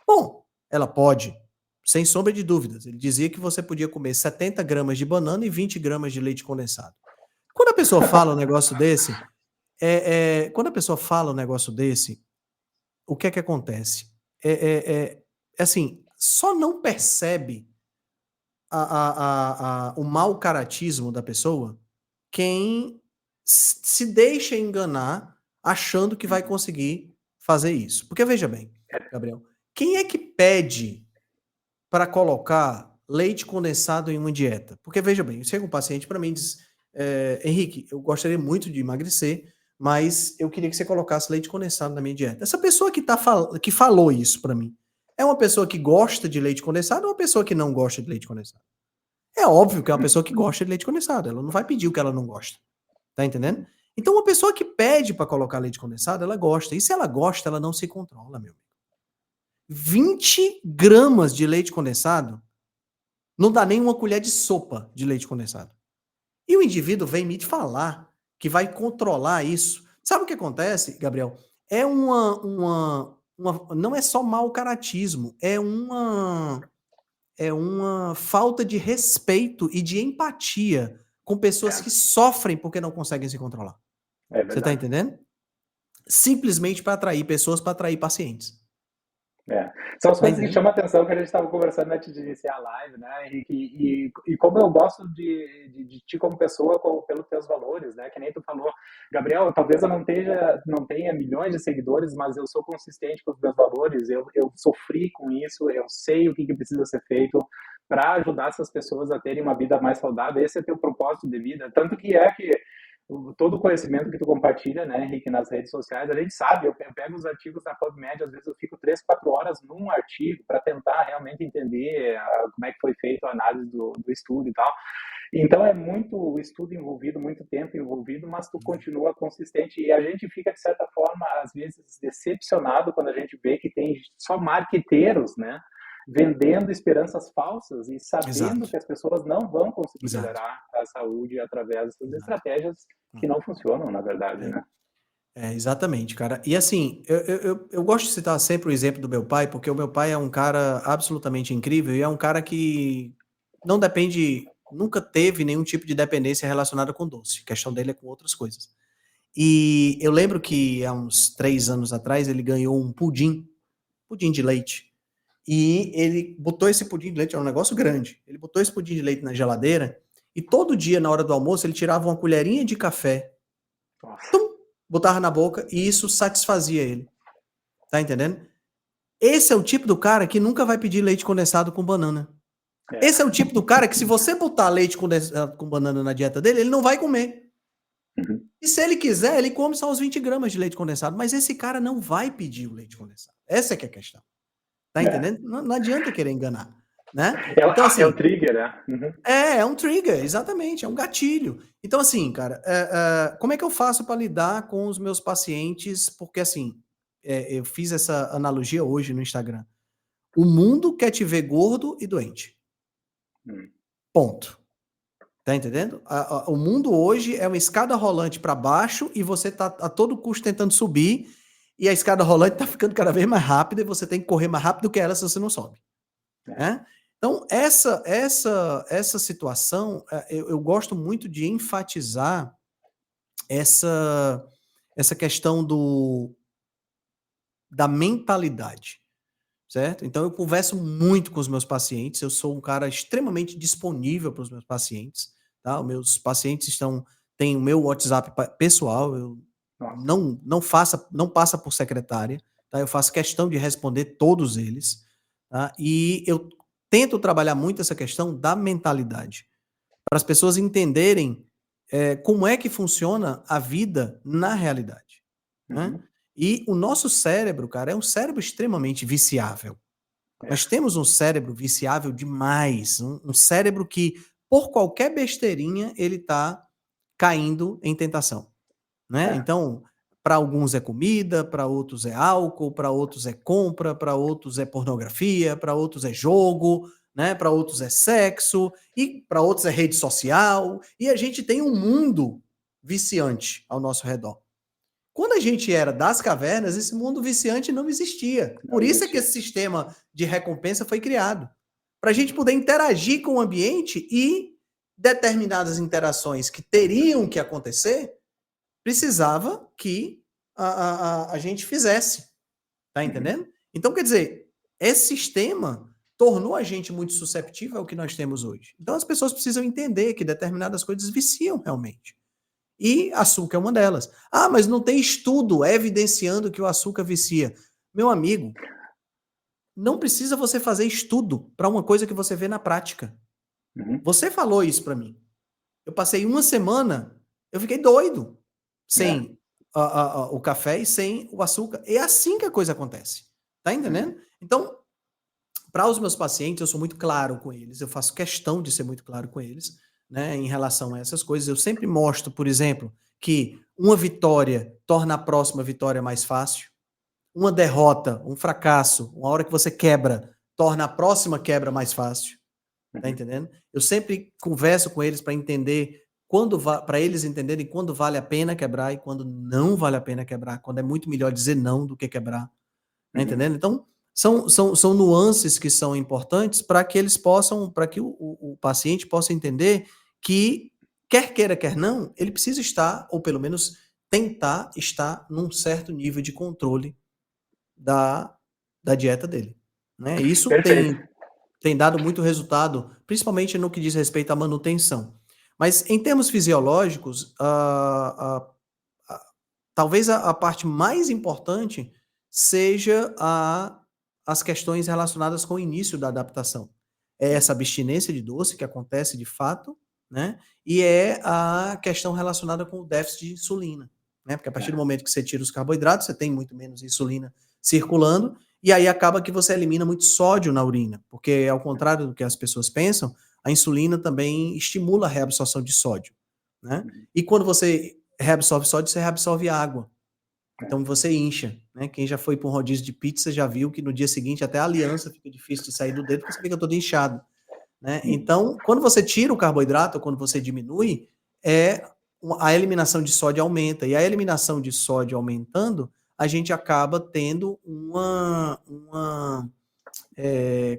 Bom, ela pode, sem sombra de dúvidas. Ele dizia que você podia comer 70 gramas de banana e 20 gramas de leite condensado. Quando a pessoa fala um negócio desse, quando a pessoa fala um negócio desse, o que é que acontece? É, é, é, assim, só não percebe o mau caratismo da pessoa quem se deixa enganar achando que vai conseguir fazer isso. Porque veja bem, Gabriel, quem é que pede para colocar leite condensado em uma dieta? Porque veja bem, chega um paciente para mim e diz, Henrique, eu gostaria muito de emagrecer, mas eu queria que você colocasse leite condensado na minha dieta. Essa pessoa que falou isso para mim, é uma pessoa que gosta de leite condensado ou uma pessoa que não gosta de leite condensado? É óbvio que é uma pessoa que gosta de leite condensado, ela não vai pedir o que ela não gosta, tá entendendo? Então uma pessoa que pede para colocar leite condensado, ela gosta, e se ela gosta, ela não se controla, meu amigo. 20 gramas de leite condensado não dá nem uma colher de sopa de leite condensado. E o indivíduo vem me falar que vai controlar isso. Sabe o que acontece, Gabriel? É não é só mau caratismo, é uma falta de respeito e de empatia com pessoas que sofrem porque não conseguem se controlar. É Você está verdade. entendendo? Simplesmente para atrair pessoas, para atrair pacientes. É. São as Tá coisas que entendendo? chamam a atenção que a gente estava conversando antes de iniciar a live, né, Henrique? E como eu gosto de ti como pessoa, pelos teus valores, né? Que nem tu falou, Gabriel, talvez eu não tenha milhões de seguidores, mas eu sou consistente com os meus valores, eu sofri com isso, eu sei o que precisa ser feito para ajudar essas pessoas a terem uma vida mais saudável. Esse é teu propósito de vida. Tanto que todo o conhecimento que tu compartilha, né, Henrique, nas redes sociais, a gente sabe, eu pego os artigos da PubMed, às vezes eu fico 3, 4 horas num artigo para tentar realmente entender como é que foi feita a análise do estudo e tal. Então é muito estudo envolvido, muito tempo envolvido, mas tu continua consistente e a gente fica, de certa forma, às vezes decepcionado quando a gente vê que tem só marqueteiros, né, vendendo esperanças falsas e sabendo Exato, que as pessoas não vão conseguir exato, melhorar a saúde através dessas exato. estratégias que não funcionam, na verdade, É. né? Exatamente, cara. E assim, eu gosto de citar sempre o exemplo do meu pai, porque o meu pai é um cara absolutamente incrível e é um cara que não depende, nunca teve nenhum tipo de dependência relacionada com doce. A questão dele é com outras coisas. E eu lembro que há uns 3 anos atrás ele ganhou um pudim de leite. E ele botou esse pudim de leite, é um negócio grande. Ele botou esse pudim de leite na geladeira e todo dia, na hora do almoço, ele tirava uma colherinha de café, Nossa. tum, botava na boca e isso satisfazia ele. Tá entendendo? Esse é o tipo do cara que nunca vai pedir leite condensado com banana. É. Esse é o tipo do cara que, se você botar leite condensado com banana na dieta dele, ele não vai comer. Uhum. E se ele quiser, ele come só os 20 gramas de leite condensado. Mas esse cara não vai pedir o leite condensado. Essa é que é a questão. Tá É. entendendo? Não, não adianta querer enganar, né? Então, É o assim, trigger, né? Uhum. é um trigger, exatamente, é um gatilho. Então, assim, cara, como é que eu faço para lidar com os meus pacientes? Porque, assim, eu fiz essa analogia hoje no Instagram. O mundo quer te ver gordo e doente. Uhum. Ponto. Tá entendendo? O mundo hoje é uma escada rolante para baixo e você tá a todo custo tentando subir e a escada rolante tá ficando cada vez mais rápida e você tem que correr mais rápido que ela se você não sobe. É. Né? Então, essa situação, eu gosto muito de enfatizar essa questão da mentalidade, certo? Então, eu converso muito com os meus pacientes, eu sou um cara extremamente disponível para os meus pacientes, tá? Os meus pacientes têm o meu WhatsApp pessoal, eu Nossa. não passa por secretária, tá? Eu faço questão de responder todos eles, tá? E eu tento trabalhar muito essa questão da mentalidade, para as pessoas entenderem, como é que funciona a vida na realidade, né. Uhum. E o nosso cérebro, cara, é um cérebro extremamente viciável. É. Nós temos um cérebro viciável demais, um cérebro que, por qualquer besteirinha, ele está caindo em tentação, né. É. Então, para alguns é comida, para outros é álcool, para outros é compra, para outros é pornografia, para outros é jogo, né, para outros é sexo, e para outros é rede social, e a gente tem um mundo viciante ao nosso redor. Quando a gente era das cavernas, esse mundo viciante não existia. Não Por isso é que existia. esse sistema de recompensa foi criado. Para a gente poder interagir com o ambiente e determinadas interações que teriam que acontecer, precisava que a gente fizesse. Tá Uhum. entendendo? Então, quer dizer, esse sistema tornou a gente muito susceptível ao que nós temos hoje. Então, as pessoas precisam entender que determinadas coisas viciam realmente. E açúcar é uma delas. Ah, mas não tem estudo evidenciando que o açúcar vicia. Meu amigo, não precisa você fazer estudo para uma coisa que você vê na prática. Uhum. Você falou isso para mim. Eu passei uma semana, eu fiquei doido É. sem o café e sem o açúcar. É assim que a coisa acontece. Tá Uhum. entendendo? Então, para os meus pacientes, eu sou muito claro com eles, eu faço questão de ser muito claro com eles, né, em relação a essas coisas. Eu sempre mostro, por exemplo, que uma vitória torna a próxima vitória mais fácil, uma derrota, um fracasso, uma hora que você quebra, torna a próxima quebra mais fácil, tá Uhum. entendendo? Eu sempre converso com eles para entender para eles entenderem quando vale a pena quebrar e quando não vale a pena quebrar, quando é muito melhor dizer não do que quebrar. Tá Uhum. entendendo? Então, são nuances que são importantes para que eles possam, para que o paciente possa entender que, quer queira, quer não, ele precisa estar, ou pelo menos tentar estar num certo nível de controle da, da dieta dele. Né? Isso Perfeito. tem dado muito resultado, principalmente no que diz respeito à manutenção. Mas em termos fisiológicos, talvez a parte mais importante seja as questões relacionadas com o início da adaptação. É essa abstinência de doce que acontece de fato, né? E é a questão relacionada com o déficit de insulina, né? Porque a partir do É. momento que você tira os carboidratos, você tem muito menos insulina circulando, e aí acaba que você elimina muito sódio na urina, porque ao contrário do que as pessoas pensam, a insulina também estimula a reabsorção de sódio, né? Uhum. E quando você reabsorve sódio, você reabsorve água. É. Então você incha, né? Quem já foi para um rodízio de pizza já viu que no dia seguinte até a aliança fica difícil de sair do dedo, porque você fica todo inchado, né? Uhum. Então, quando você tira o carboidrato, ou quando você diminui, a eliminação de sódio aumenta. E a eliminação de sódio aumentando, a gente acaba tendo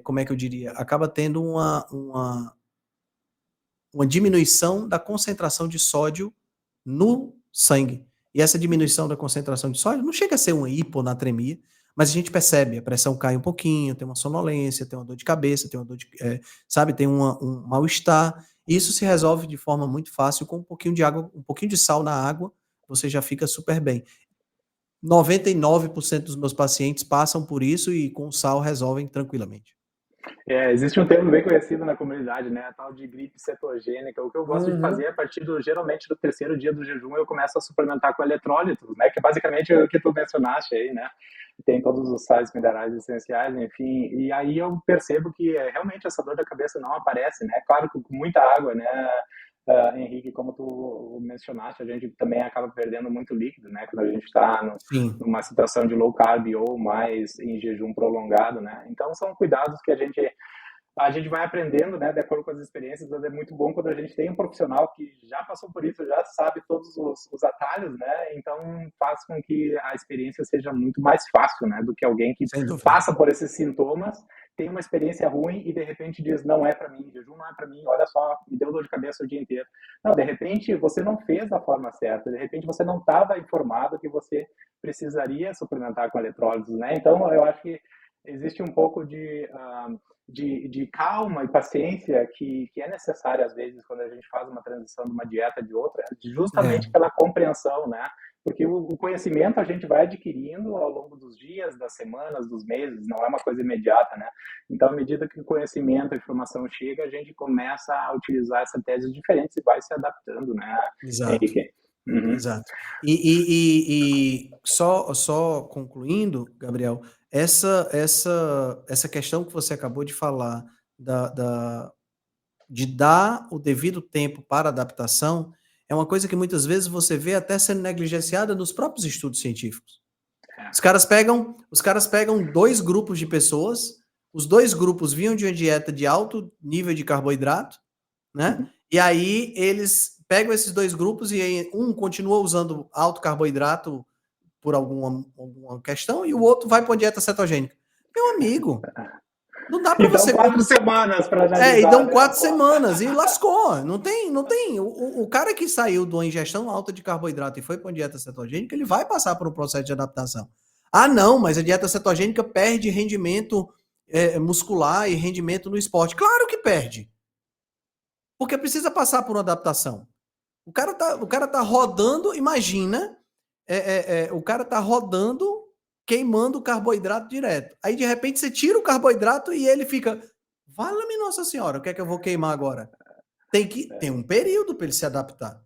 como é que eu diria? Acaba tendo uma diminuição da concentração de sódio no sangue. E essa diminuição da concentração de sódio não chega a ser uma hiponatremia, mas a gente percebe, a pressão cai um pouquinho, tem uma sonolência, tem uma dor de cabeça, tem uma dor de, sabe, tem um mal-estar. E isso se resolve de forma muito fácil com um pouquinho de água, um pouquinho de sal na água, você já fica super bem. 99% dos meus pacientes passam por isso e com sal resolvem tranquilamente. É, existe um termo bem conhecido na comunidade, né, a tal de gripe cetogênica. O que eu gosto de fazer Uhum. a partir geralmente do terceiro dia do jejum, eu começo a suplementar com eletrólitos, né, que é basicamente o que tu mencionaste aí, né, tem todos os sais minerais essenciais, enfim, e aí eu percebo que realmente essa dor da cabeça não aparece, né, claro que com muita água, né, Henrique, como tu mencionaste, a gente também acaba perdendo muito líquido, né, quando a gente está Sim. numa situação de low carb ou mais em jejum prolongado, né, então são cuidados que a gente vai aprendendo, né, de acordo com as experiências, mas é muito bom quando a gente tem um profissional que já passou por isso, já sabe todos os atalhos, né, então faz com que a experiência seja muito mais fácil, né, do que alguém que Sem dúvida. passa por esses sintomas, tem uma experiência ruim e de repente diz, não é para mim, jejum não é para mim, olha só, me deu dor de cabeça o dia inteiro. Não, de repente você não fez da forma certa, de repente você não estava informado que você precisaria suplementar com eletrólitos, né, então eu acho que existe um pouco de calma e paciência que é necessária às vezes quando a gente faz uma transição de uma dieta de outra, É, justamente pela compreensão, né? Porque o conhecimento a gente vai adquirindo ao longo dos dias, das semanas, dos meses, não é uma coisa imediata, né? Então, à medida que o conhecimento, a informação chega, a gente começa a utilizar essa tese diferentes e vai se adaptando, né, exato, Henrique? Uhum. exato. E só concluindo, Gabriel, essa questão que você acabou de falar de dar o devido tempo para adaptação é uma coisa que muitas vezes você vê até sendo negligenciada nos próprios estudos científicos. Os caras pegam dois grupos de pessoas, os dois grupos vinham de uma dieta de alto nível de carboidrato, né? Uhum. E aí eles pegam esses dois grupos e aí um continua usando alto carboidrato por alguma questão e o outro vai para uma dieta cetogênica. Meu amigo, não dá para Então, você 4 semanas para e analisar, dão né? 4 semanas e lascou. Não tem. O cara que saiu de uma ingestão alta de carboidrato e foi para uma dieta cetogênica, ele vai passar por um processo de adaptação. Ah, não, mas a dieta cetogênica perde rendimento muscular e rendimento no esporte. Claro que perde. Porque precisa passar por uma adaptação. O cara tá rodando, imagina, o cara tá rodando, queimando o carboidrato direto. Aí, de repente, você tira o carboidrato e ele fica, vala-me Nossa Senhora, o que é que eu vou queimar agora? Tem um período para ele se adaptar.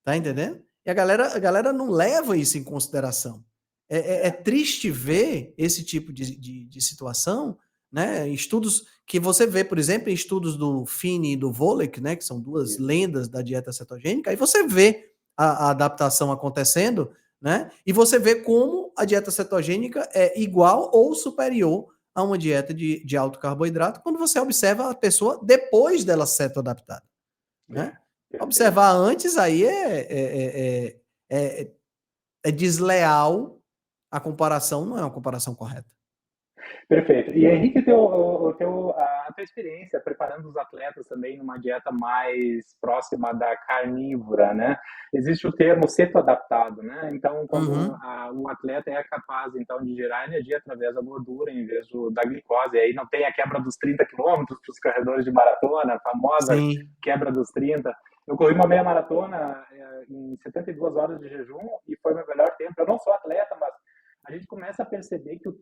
Tá entendendo? E a galera não leva isso em consideração. É triste ver esse tipo de situação, né? Estudos que você vê, por exemplo, em estudos do Fini e do Volek, né? Que são duas Isso. lendas da dieta cetogênica, aí você vê a adaptação acontecendo, né? E você vê como a dieta cetogênica é igual ou superior a uma dieta de alto carboidrato quando você observa a pessoa depois dela ceto-adaptada, É, né? perfeito. Observar antes aí é desleal, a comparação não é uma comparação correta. Perfeito. E Henrique, a tua experiência preparando os atletas também numa dieta mais próxima da carnívora, né? Existe o termo cetoadaptado, né? Então, quando Uhum. o atleta é capaz, então, de gerar energia através da gordura em vez da glicose, aí não tem a quebra dos 30 quilômetros para os corredores de maratona, a famosa Sim. quebra dos 30. Eu corri uma meia maratona em 72 horas de jejum e foi meu melhor tempo. Eu não sou atleta, mas a gente começa a perceber que o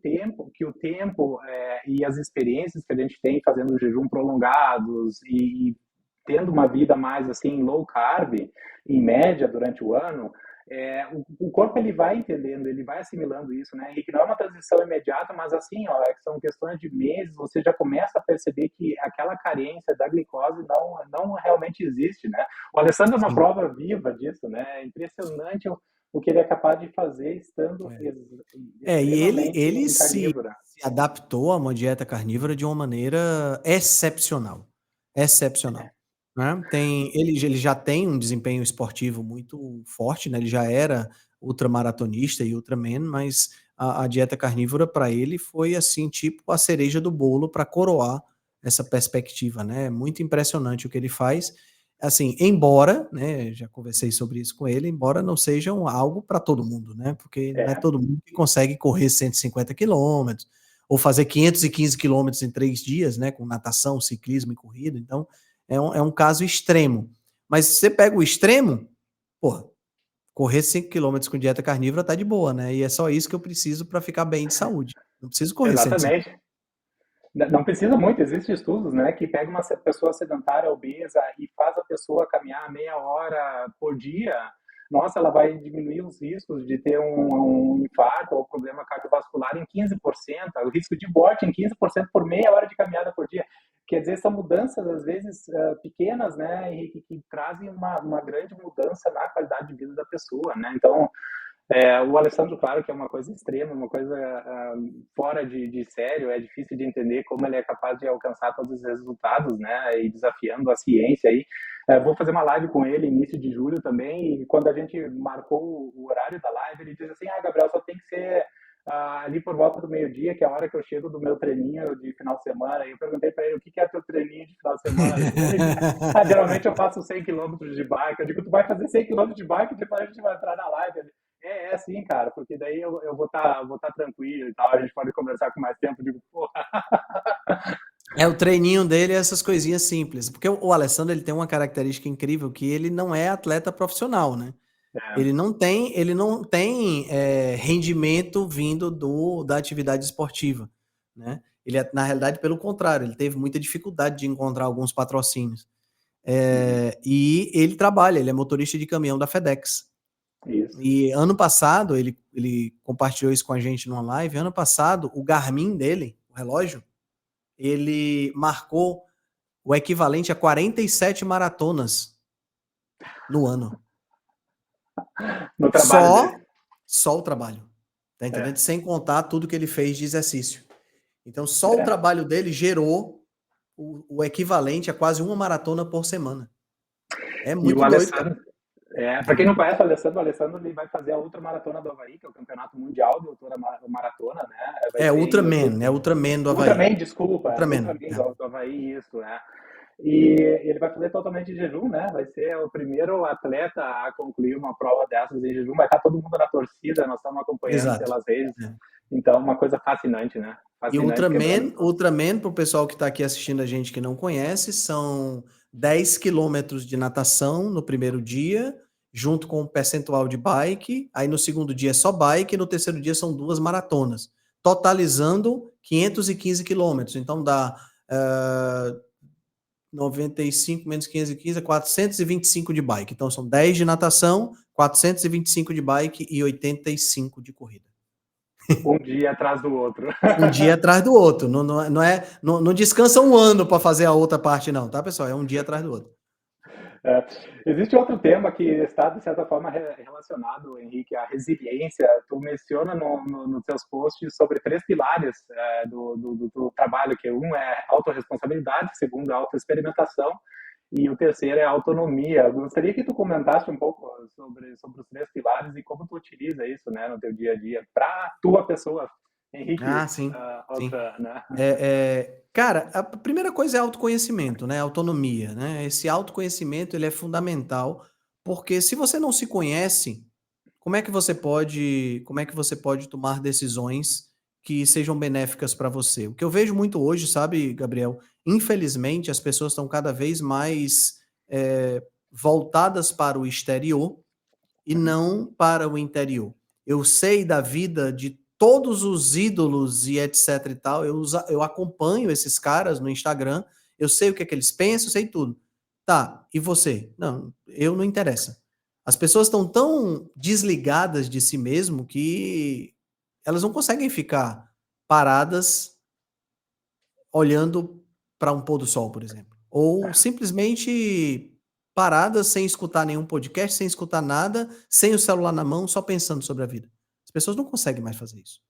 tempo e as experiências que a gente tem fazendo jejum prolongados e tendo uma vida mais assim low carb, em média durante o ano, o corpo ele vai entendendo, ele vai assimilando isso, né? E que não é uma transição imediata, mas assim, ó, são questões de meses, você já começa a perceber que aquela carência da glicose não realmente existe, né? O Alessandro é uma Sim. prova viva disso, né? É impressionante o que ele é capaz de fazer estando E ele, extremamente ele se, carnívora. se adaptou a uma dieta carnívora de uma maneira excepcional. Excepcional. Né? Ele já tem um desempenho esportivo muito forte, né? Ele já era ultramaratonista e ultraman, mas a dieta carnívora para ele foi assim, tipo a cereja do bolo para coroar essa perspectiva, né? É muito impressionante o que ele faz. Assim, embora, né, já conversei sobre isso com ele, embora não seja algo para todo mundo, né? Porque não é É, todo mundo que consegue correr 150 quilômetros ou fazer 515 quilômetros em 3 dias, né? Com natação, ciclismo e corrida. Então, é um caso extremo. Mas se você pega o extremo, porra, correr 5 quilômetros com dieta carnívora tá de boa, né? E é só isso que eu preciso para ficar bem de saúde. Não preciso correr 150. exatamente. Não precisa muito, existem estudos, né, que pega uma pessoa sedentária, obesa e faz a pessoa caminhar meia hora por dia. Nossa, ela vai diminuir os riscos de ter um infarto ou problema cardiovascular em 15%, o risco de morte em 15% por meia hora de caminhada por dia. Quer dizer, são mudanças, às vezes, pequenas, né, e que trazem uma grande mudança na qualidade de vida da pessoa, né? Então, o Alessandro, claro que é uma coisa extrema, uma coisa fora de sério, é difícil de entender como ele é capaz de alcançar todos os resultados, né, e desafiando a ciência aí. Vou fazer uma live com ele início de julho também, e quando a gente marcou o horário da live, ele disse assim, Gabriel, só tem que ser ali por volta do meio-dia, que é a hora que eu chego do meu treininho de final de semana. E eu perguntei para ele, o que é teu treininho de final de semana? Ele disse, geralmente eu faço 100 quilômetros de bike. Eu digo, tu vai fazer 100 quilômetros de bike, depois a gente vai entrar na live. Ele, assim, cara, porque daí eu vou tá tranquilo e tal, a gente pode conversar com mais tempo. Eu digo, porra. É, o treininho dele é essas coisinhas simples. Porque o Alessandro, ele tem uma característica incrível, que ele não é atleta profissional, né? É, Ele não tem rendimento vindo da atividade esportiva, né? Ele, na realidade, pelo contrário, ele teve muita dificuldade de encontrar alguns patrocínios. uhum, E ele trabalha, ele é motorista de caminhão da FedEx. isso. E ano passado, ele compartilhou isso com a gente numa live, ano passado, o Garmin dele, o relógio, ele marcou o equivalente a 47 maratonas no ano. No trabalho Só, dele. só o trabalho. Tá entendendo? É, Sem contar tudo que ele fez de exercício. Então, só o é. trabalho dele gerou o equivalente a quase uma maratona por semana. É E o muito doido, cara. Alessandro, para quem Diga. não conhece o Alessandro ele vai fazer a Ultramaratona do Havaí, que é o campeonato mundial de ultramaratona, né? Vai ser em outubro. É Ultraman do Havaí. Ultraman, desculpa, Ultraman, Ultraman do Havaí, isso, né? E ele vai fazer totalmente em jejum, né? Vai ser o primeiro atleta a concluir uma prova dessas em jejum. Vai estar todo mundo na torcida, nós estamos acompanhando exato. pelas redes. É. Então, uma coisa fascinante, né? E Fascinante quebrando. Ultraman, para o pessoal que está aqui assistindo a gente que não conhece, são 10 quilômetros de natação no primeiro dia, junto com um percentual de bike. Aí no segundo dia é só bike, e no terceiro dia são 2 maratonas, totalizando 515 quilômetros. Então dá 95 menos 515 é 425 de bike. Então são 10 de natação, 425 de bike e 85 de corrida. Um dia atrás do outro. Um dia atrás do outro. Não descansa um ano para fazer a outra parte, não, tá, pessoal? É um dia atrás do outro. É. Existe outro tema que está, de certa forma, relacionado, Henrique, à resiliência. Tu menciona nos teus posts sobre 3 pilares do trabalho, que um é autorresponsabilidade, o segundo é autoexperimentação e o terceiro é autonomia. Eu gostaria que tu comentasse um pouco sobre os 3 pilares e como tu utiliza isso, né, no teu dia a dia para a tua pessoa, Henrique, Ah, sim, sim. outra, né? Cara, a primeira coisa é autoconhecimento, né? Autonomia, né? Esse autoconhecimento ele é fundamental, porque se você não se conhece, como é que você pode tomar decisões que sejam benéficas para você? O que eu vejo muito hoje, sabe, Gabriel? Infelizmente, as pessoas estão cada vez mais voltadas para o exterior e Uhum. não para o interior. Eu sei da vida de todos os ídolos e etc e tal, eu acompanho esses caras no Instagram, eu sei o que é que eles pensam, eu sei tudo. Tá, e você? Não, eu não interessa. As pessoas estão tão desligadas de si mesmo que elas não conseguem ficar paradas olhando para um pôr do sol, por exemplo. Ou simplesmente paradas sem escutar nenhum podcast, sem escutar nada, sem o celular na mão, só pensando sobre a vida. As pessoas não conseguem mais fazer isso.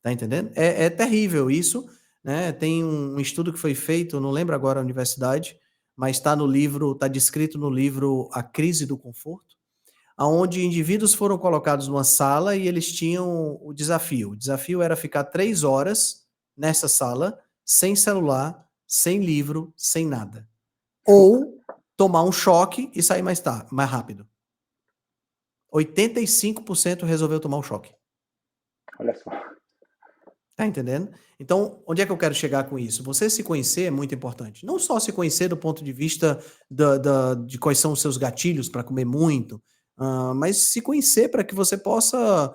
Tá entendendo? É terrível isso, né? Tem um estudo que foi feito, não lembro agora a universidade, mas está no livro, está descrito no livro A Crise do Conforto, aonde indivíduos foram colocados numa sala e eles tinham o desafio. O desafio era ficar 3 horas nessa sala, sem celular, sem livro, sem nada. Ou tomar um choque e sair mais rápido. 85% resolveu tomar o choque. Olha só. Tá entendendo? Então, onde é que eu quero chegar com isso? Você se conhecer é muito importante. Não só se conhecer do ponto de vista de quais são os seus gatilhos para comer muito, mas se conhecer para que você possa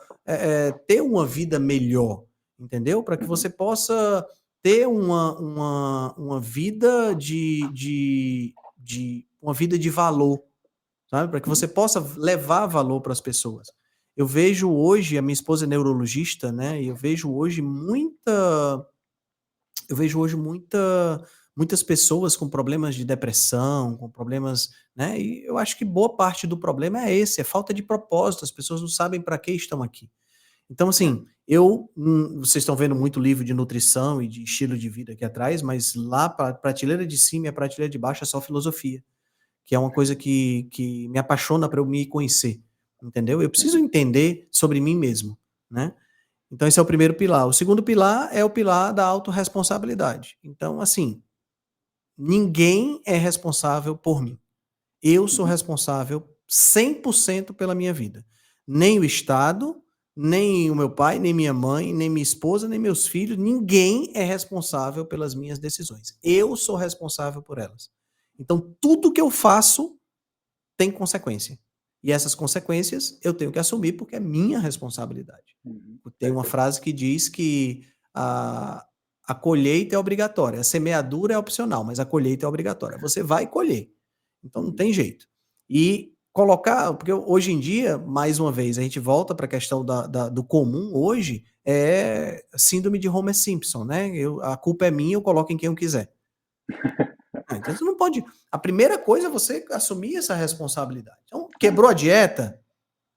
ter uma vida melhor, entendeu? Para que Uhum. você possa ter uma vida uma vida de valor, sabe? Para que você possa levar valor para as pessoas. Eu vejo hoje, a minha esposa é neurologista, né? E eu vejo hoje muitas pessoas com problemas de depressão, com problemas, né? E eu acho que boa parte do problema é esse, é falta de propósito. As pessoas não sabem para que estão aqui. Então, assim, vocês estão vendo muito livro de nutrição e de estilo de vida aqui atrás, mas lá para a prateleira de cima e a prateleira de baixo é só filosofia, que é uma coisa que me apaixona para eu me conhecer, entendeu? Eu preciso entender sobre mim mesmo, né? Então esse é o primeiro pilar. O segundo pilar é o pilar da autorresponsabilidade. Então, assim, ninguém é responsável por mim. Eu sou Uhum. responsável 100% pela minha vida. nem o Estado, nem o meu pai, nem minha mãe, nem minha esposa, nem meus filhos, ninguém é responsável pelas minhas decisões. Eu sou responsável por elas. Então, tudo que eu faço tem consequência. E essas consequências eu tenho que assumir porque é minha responsabilidade. Tem uma Perfeito. frase que diz que a colheita é obrigatória, a semeadura é opcional, mas a colheita é obrigatória. Você vai colher. Então não tem jeito. E colocar, porque hoje em dia, mais uma vez, a gente volta para a questão do comum hoje, é síndrome de Homer Simpson, né? A culpa é minha, eu coloco em quem eu quiser. Então você não pode. A primeira coisa é você assumir essa responsabilidade. Então, quebrou a dieta?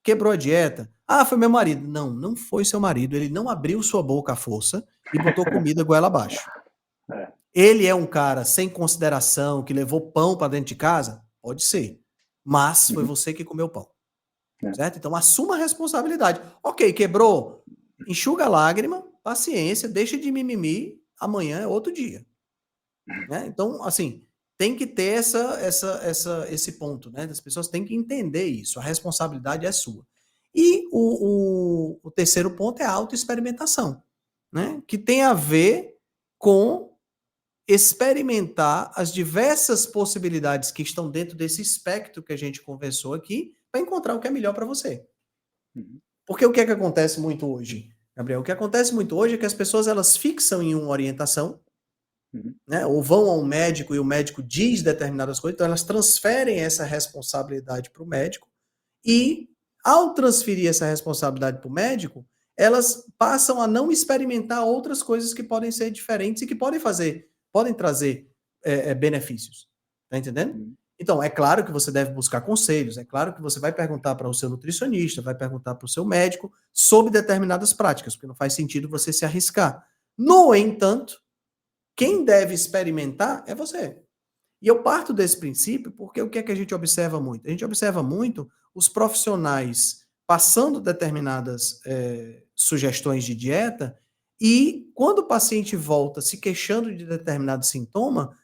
Quebrou a dieta. Ah, foi meu marido. Não, não foi seu marido. Ele não abriu sua boca à força e botou comida goela abaixo. É. Ele é um cara sem consideração, que levou pão para dentro de casa? Pode ser. Mas foi você que comeu pão. Certo? Então assuma a responsabilidade. Ok, quebrou. Enxuga a lágrima, paciência, deixa de mimimi. Amanhã é outro dia. Né? Então, assim, tem que ter esse ponto, né? As pessoas têm que entender isso. A responsabilidade é sua. E o terceiro ponto é a autoexperimentação, né? Que tem a ver com experimentar as diversas possibilidades que estão dentro desse espectro que a gente conversou aqui para encontrar o que é melhor para você. Porque o que é que acontece muito hoje, Gabriel? O que acontece muito hoje é que as pessoas elas fixam em uma orientação, né? Ou vão a um médico e o médico diz determinadas coisas, então elas transferem essa responsabilidade para o médico e, ao transferir essa responsabilidade para o médico, elas passam a não experimentar outras coisas que podem ser diferentes e que podem trazer benefícios. Tá entendendo? Então, é claro que você deve buscar conselhos, é claro que você vai perguntar para o seu nutricionista, vai perguntar para o seu médico sobre determinadas práticas, porque não faz sentido você se arriscar. No entanto, quem deve experimentar é você. E eu parto desse princípio porque o que é que a gente observa muito? A gente observa muito os profissionais passando determinadas sugestões de dieta e quando o paciente volta se queixando de determinado sintoma,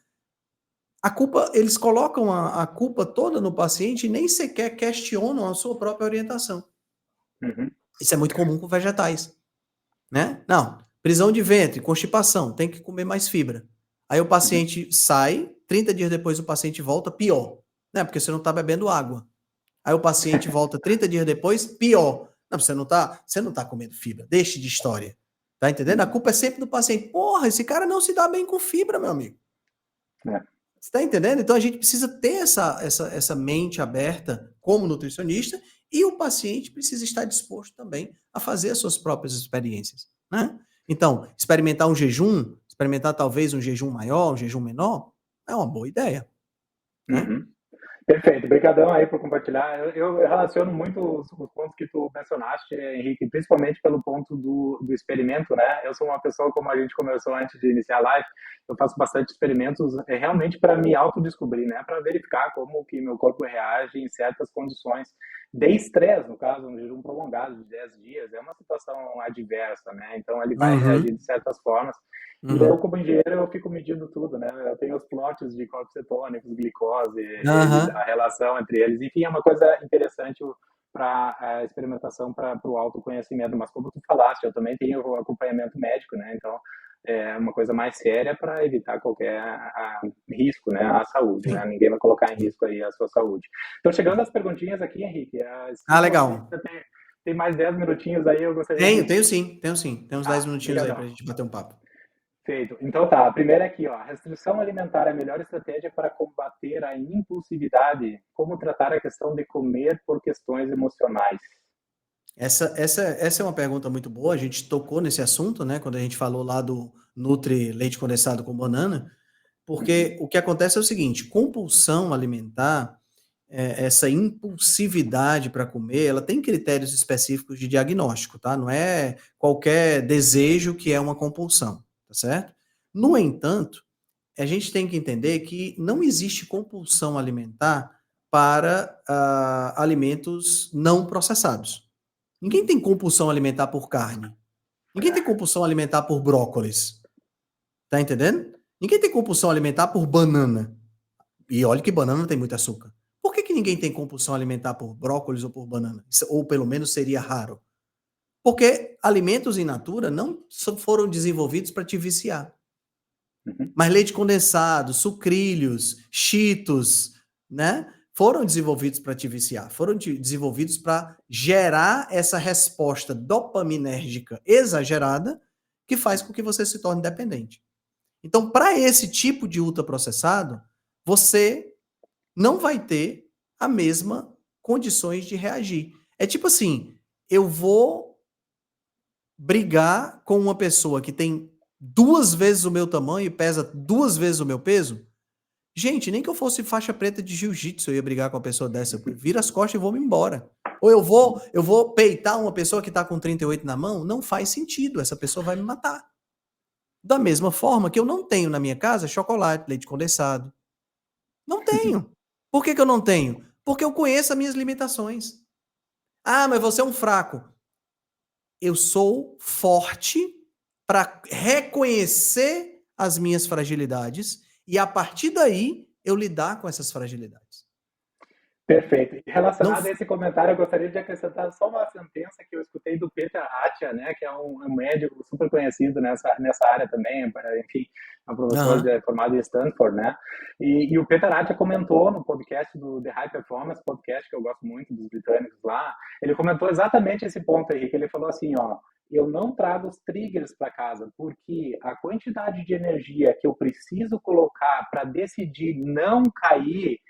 eles colocam a culpa toda no paciente e nem sequer questionam a sua própria orientação. Isso é muito comum com vegetais, né? Não, prisão de ventre, constipação, tem que comer mais fibra. Aí o paciente sai, 30 dias depois o paciente volta, pior, né? Porque você não está bebendo água. Aí o paciente volta 30 dias depois, pior. Não, você não tá comendo fibra. Deixe de história. Tá entendendo? A culpa é sempre do paciente. Porra, esse cara não se dá bem com fibra, meu amigo. Você tá entendendo? Então a gente precisa ter essa mente aberta como nutricionista e o paciente precisa estar disposto também a fazer as suas próprias experiências, né? Então, experimentar um jejum, experimentar talvez um jejum maior, um jejum menor, é uma boa ideia, né? Perfeito, obrigadão aí por compartilhar. Eu relaciono muito os pontos que tu mencionaste, Henrique, principalmente pelo ponto do experimento, né? Eu sou uma pessoa, como a gente conversou antes de iniciar a live, eu faço bastante experimentos realmente para me autodescobrir, né? Para verificar como que meu corpo reage em certas condições de estresse, no caso, um jejum prolongado de 10 dias, é uma situação adversa, né? Então ele vai reagir de certas formas. E eu, como engenheiro, eu fico medindo tudo, né? Eu tenho os plots de corpos cetônicos, glicose, a relação entre eles. Enfim, é uma coisa interessante para a experimentação, para o autoconhecimento. Mas como tu falaste, eu também tenho o acompanhamento médico, né? Então, é uma coisa mais séria para evitar qualquer risco, né? À saúde, né? Ninguém vai colocar em risco aí a sua saúde. Então, chegando às perguntinhas aqui, Henrique. Legal. Tem mais 10 minutinhos aí, eu gostaria Tenho sim. Tem uns 10 minutinhos aí para a gente bater um papo. Perfeito. Então tá, a primeira aqui, ó. Restrição alimentar é a melhor estratégia para combater a impulsividade? Como tratar a questão de comer por questões emocionais? Essa é uma pergunta muito boa. A gente tocou nesse assunto, né? Quando a gente falou lá do Nutri leite condensado com banana, porque o que acontece é o seguinte: compulsão alimentar, essa impulsividade para comer, ela tem critérios específicos de diagnóstico, tá? Não é qualquer desejo que é uma compulsão, tá certo? No entanto, a gente tem que entender que não existe compulsão alimentar para alimentos não processados. Ninguém tem compulsão alimentar por carne. Ninguém tem compulsão alimentar por brócolis. Tá entendendo? Ninguém tem compulsão alimentar por banana. E olha que banana tem muito açúcar. Por que ninguém tem compulsão alimentar por brócolis ou por banana? Ou pelo menos seria raro. Porque alimentos in natura não foram desenvolvidos para te viciar. Uhum. Mas leite condensado, sucrilhos, cheetos, né? Foram desenvolvidos para te viciar, foram desenvolvidos para gerar essa resposta dopaminérgica exagerada que faz com que você se torne dependente. Então, para esse tipo de ultraprocessado, você não vai ter a mesma condições de reagir. É tipo assim, eu vou brigar com uma pessoa que tem 2 vezes o meu tamanho e pesa 2 vezes o meu peso? Gente, nem que eu fosse faixa preta de jiu-jitsu eu ia brigar com uma pessoa dessa. Eu viro as costas e vou me embora. Ou eu vou peitar uma pessoa que está com 38 na mão? Não faz sentido, essa pessoa vai me matar. Da mesma forma que eu não tenho na minha casa chocolate, leite condensado. Não tenho. Por que eu não tenho? Porque eu conheço as minhas limitações. Ah, mas você é um fraco. Eu sou forte para reconhecer as minhas fragilidades e, a partir daí, eu lidar com essas fragilidades. Perfeito. E Não, relacionado a esse comentário, eu gostaria de acrescentar só uma sentença que eu escutei do Peter Attia, né, que é um médico super conhecido nessa área também, enfim, é um professor formado em Stanford, né, e o Peter Attia comentou no podcast do The High Performance Podcast, que eu gosto muito dos britânicos lá, ele comentou exatamente esse ponto aí, que ele falou assim, ó, eu não trago os triggers para casa, porque a quantidade de energia que eu preciso colocar para decidir não cair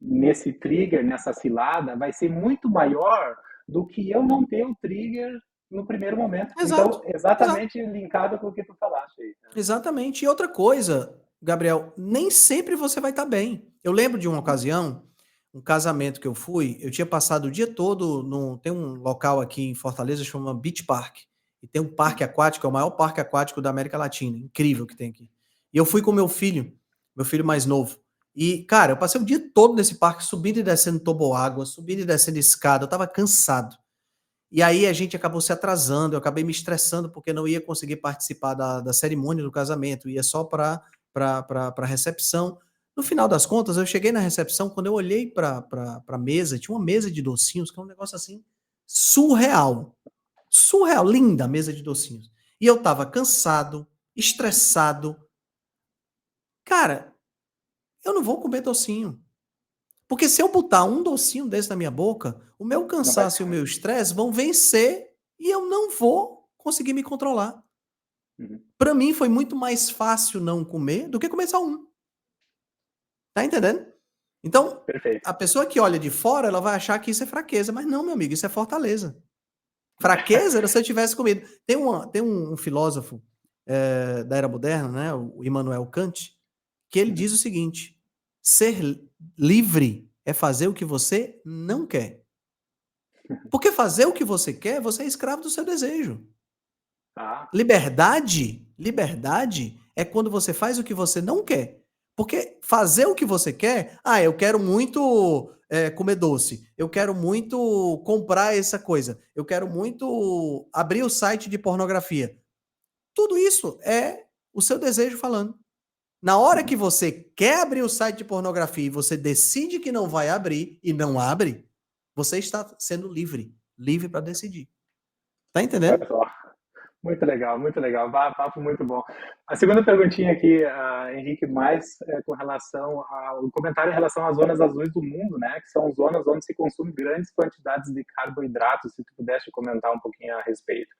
nesse trigger, nessa cilada, vai ser muito maior do que eu não ter o trigger no primeiro momento. Exato, então, exatamente linkado com o que tu falaste aí. Exatamente. E outra coisa, Gabriel, nem sempre você vai estar bem. Eu lembro de uma ocasião, um casamento que eu fui, eu tinha passado o dia todo tem um local aqui em Fortaleza chama Beach Park. E tem um parque aquático, é o maior parque aquático da América Latina, incrível que tem aqui. E eu fui com meu filho mais novo. E, cara, eu passei o dia todo nesse parque, subindo e descendo toboágua, subindo e descendo escada, eu tava cansado. E aí a gente acabou se atrasando, eu acabei me estressando porque não ia conseguir participar da cerimônia do casamento, ia só para a recepção. No final das contas, eu cheguei na recepção, quando eu olhei para a mesa, tinha uma mesa de docinhos, que é um negócio assim surreal. Surreal, linda a mesa de docinhos. E eu tava cansado, estressado. Cara, eu não vou comer docinho. Porque se eu botar um docinho desse na minha boca, o meu cansaço e o meu estresse vão vencer e eu não vou conseguir me controlar. Uhum. Para mim foi muito mais fácil não comer do que comer só um. Tá entendendo? Então, Perfeito. a pessoa que olha de fora, ela vai achar que isso é fraqueza, mas não, meu amigo, isso é fortaleza. Fraqueza era se eu tivesse comido. Tem um filósofo da era moderna, né, o Immanuel Kant, que ele diz o seguinte: ser livre é fazer o que você não quer. Porque fazer o que você quer, você é escravo do seu desejo. Liberdade é quando você faz o que você não quer. Porque fazer o que você quer, eu quero muito comer doce, eu quero muito comprar essa coisa, eu quero muito abrir o site de pornografia. Tudo isso é o seu desejo falando. Na hora que você quer abrir o site de pornografia e você decide que não vai abrir e não abre, você está sendo livre para decidir. Tá entendendo? Olha só. Muito legal. Papo muito bom. A segunda perguntinha aqui, Henrique, mais com relação ao comentário em relação às zonas azuis do mundo, né? Que são zonas onde se consome grandes quantidades de carboidratos. Se tu pudesse comentar um pouquinho a respeito.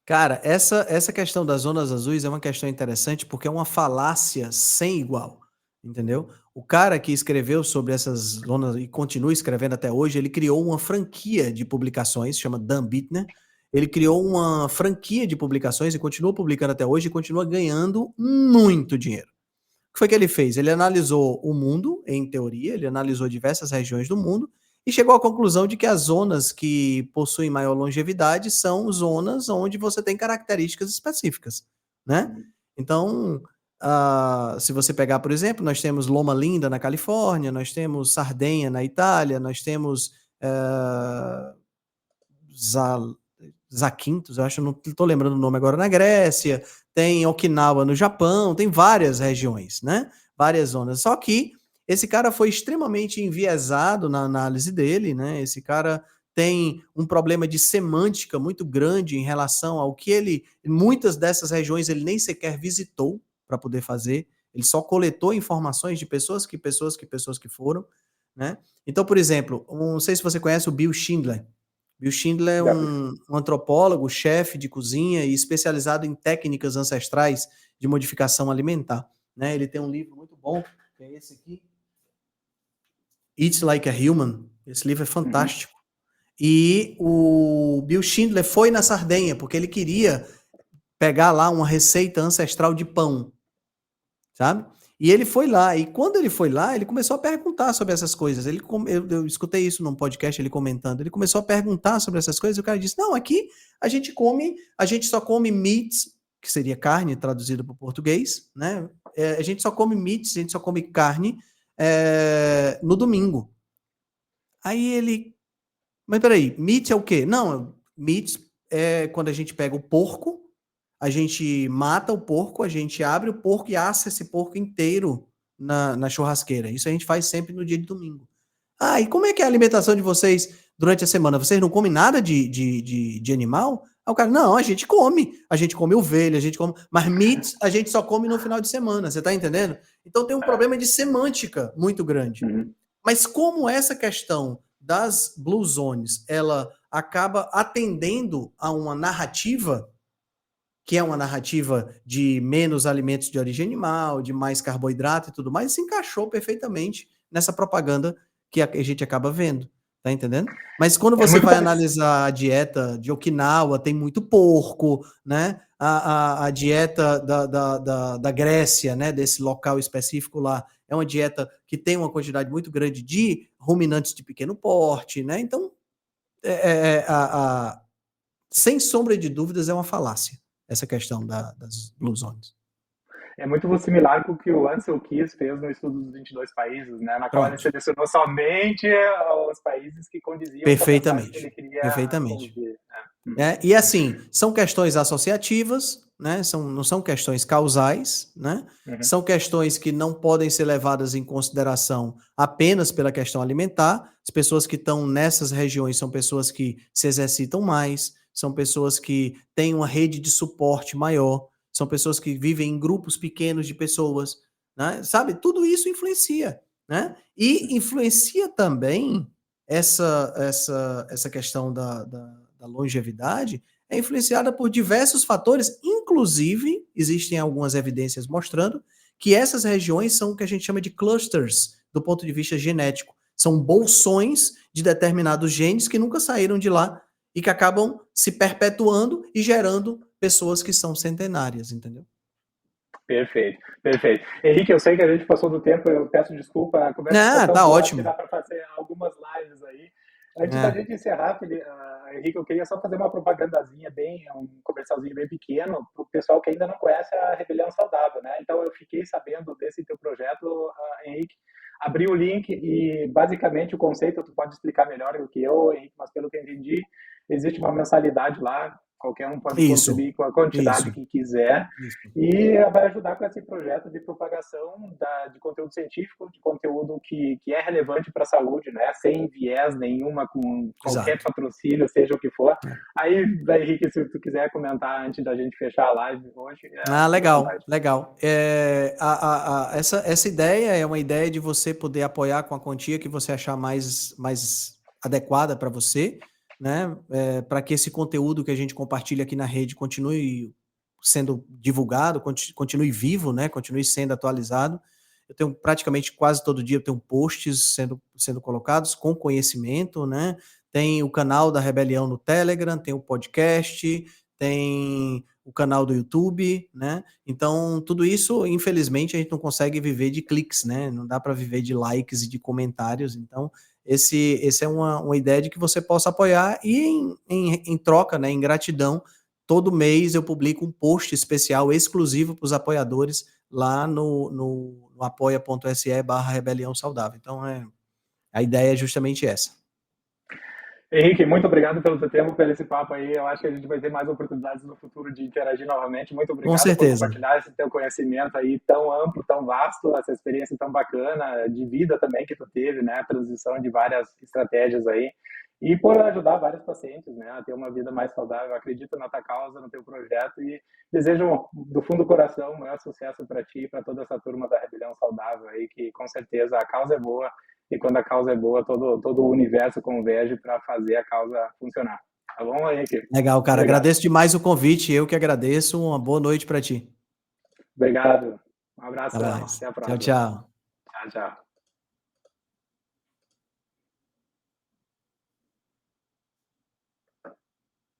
Cara, essa questão das zonas azuis é uma questão interessante porque é uma falácia sem igual, entendeu? O cara que escreveu sobre essas zonas e continua escrevendo até hoje, ele criou uma franquia de publicações, chama Dan Bittner. Ele criou uma franquia de publicações e continua publicando até hoje e continua ganhando muito dinheiro. O que foi que ele fez? Ele analisou o mundo, em teoria, ele analisou diversas regiões do mundo e chegou à conclusão de que as zonas que possuem maior longevidade são zonas onde você tem características específicas, né? Então, se você pegar, por exemplo, nós temos Loma Linda na Califórnia, nós temos Sardenha na Itália, nós temos Zakynthos, eu acho, não estou lembrando o nome agora, na Grécia, tem Okinawa no Japão, tem várias regiões, né? Várias zonas. Só que esse cara foi extremamente enviesado na análise dele, né? Esse cara tem um problema de semântica muito grande em relação ao que ele, muitas dessas regiões ele nem sequer visitou para poder fazer, ele só coletou informações de pessoas que foram, né? Então, por exemplo, não sei se você conhece o Bill Schindler. Bill Schindler é Já, um antropólogo, chefe de cozinha e especializado em técnicas ancestrais de modificação alimentar, né? Ele tem um livro muito bom, que é esse aqui, Eat Like a Human. Esse livro é uhum. fantástico. E o Bill Schindler foi na Sardenha, porque ele queria pegar lá uma receita ancestral de pão, sabe? E ele foi lá, e quando ele foi lá, ele começou a perguntar sobre essas coisas. Eu escutei isso num podcast, ele comentando. Ele começou a perguntar sobre essas coisas, e o cara disse: Não, aqui a gente só come meats, que seria carne, traduzido para o português, né? A gente só come meats, a gente só come carne no domingo. Aí ele, mas peraí, meat é o quê? Não, meat é quando a gente pega o porco, a gente mata o porco, a gente abre o porco e assa esse porco inteiro na churrasqueira. Isso a gente faz sempre no dia de domingo. Ah, e como é que é a alimentação de vocês durante a semana? Vocês não comem nada de animal? Aí o cara, não, a gente come. A gente come ovelha, a gente come. Mas meat a gente só come no final de semana, você tá entendendo? Então tem um problema de semântica muito grande. Uhum. Mas como essa questão das Blue Zones, ela acaba atendendo a uma narrativa, que é uma narrativa de menos alimentos de origem animal, de mais carboidrato e tudo mais, se encaixou perfeitamente nessa propaganda que a gente acaba vendo, tá entendendo? Mas quando É você muito vai parecido. analisar a dieta de Okinawa, tem muito porco, né? A dieta da Grécia, né? Desse local específico lá, é uma dieta que tem uma quantidade muito grande de ruminantes de pequeno porte, né? Então, sem sombra de dúvidas, é uma falácia essa questão das Blue Zones. É muito similar com o que o Ansel Keys fez no estudo dos 22 países, né, na qual ele Pronto. selecionou somente os países que condiziam com a mensagem que Perfeitamente. ele queria Perfeitamente. conduzir. Né? E assim, são questões associativas, né? Não são questões causais, né? Uhum. São questões que não podem ser levadas em consideração apenas pela questão alimentar. As pessoas que estão nessas regiões são pessoas que se exercitam mais, são pessoas que têm uma rede de suporte maior, são pessoas que vivem em grupos pequenos de pessoas, né? Sabe? Tudo isso influencia, né? E influencia também essa questão da longevidade é influenciada por diversos fatores, inclusive existem algumas evidências mostrando que essas regiões são o que a gente chama de clusters do ponto de vista genético. São bolsões de determinados genes que nunca saíram de lá e que acabam se perpetuando e gerando pessoas que são centenárias, entendeu? Perfeito, perfeito. Henrique, eu sei que a gente passou do tempo, eu peço desculpa, a conversa ficou Ah, tão tá boa, acho que ótimo. dá para fazer algumas lives aí. Antes da É, gente encerrar, Henrique, eu queria só fazer uma propagandazinha um comercialzinho bem pequeno, para o pessoal que ainda não conhece a Rebelião Saudável, né? Então, eu fiquei sabendo desse teu projeto, Henrique, abri o link e, basicamente, o conceito, tu pode explicar melhor do que eu, Henrique, mas pelo que eu entendi, existe uma mensalidade lá, qualquer um pode isso, contribuir com a quantidade isso, que quiser, isso. e vai ajudar com esse projeto de propagação de conteúdo científico, de conteúdo que é relevante para a saúde, né? Sem viés nenhuma, com qualquer Exato. patrocínio, seja o que for. É. Aí, Henrique, se tu quiser comentar antes da gente fechar a live hoje, Ah, fica à legal, vontade. legal. Essa ideia é uma ideia de você poder apoiar com a quantia que você achar mais adequada para você, né? Para que esse conteúdo que a gente compartilha aqui na rede continue sendo divulgado, continue vivo, né? Continue sendo atualizado. Eu tenho praticamente quase todo dia eu tenho posts sendo colocados com conhecimento, né? Tem o canal da Rebelião no Telegram, tem o podcast, tem o canal do YouTube, né? Então, tudo isso, infelizmente, a gente não consegue viver de cliques, né? Não dá para viver de likes e de comentários. Então, esse é uma ideia de que você possa apoiar e em troca, né? Em gratidão, todo mês eu publico um post especial exclusivo para os apoiadores lá no apoia.se/rebelião saudável. Então, a ideia é justamente essa. Henrique, muito obrigado pelo teu tempo, pelo esse papo aí. Eu acho que a gente vai ter mais oportunidades no futuro de interagir novamente. Muito Com obrigado por certeza. compartilhar esse teu conhecimento aí tão amplo, tão vasto, essa experiência tão bacana de vida também que tu teve, né? A transição de várias estratégias aí. E por ajudar vários pacientes, né, a ter uma vida mais saudável. Eu acredito na tua causa, no teu projeto e desejo do fundo do coração o maior sucesso para ti e para toda essa turma da Rebelião Saudável aí, que com certeza a causa é boa e quando a causa é boa, todo o universo converge para fazer a causa funcionar. Tá bom, Henrique? Legal, cara. Obrigado. Agradeço demais o convite. Eu que agradeço. Uma boa noite para ti. Obrigado. Um Até abração. mais. Até a Tchau, próxima. tchau. Tchau, tchau.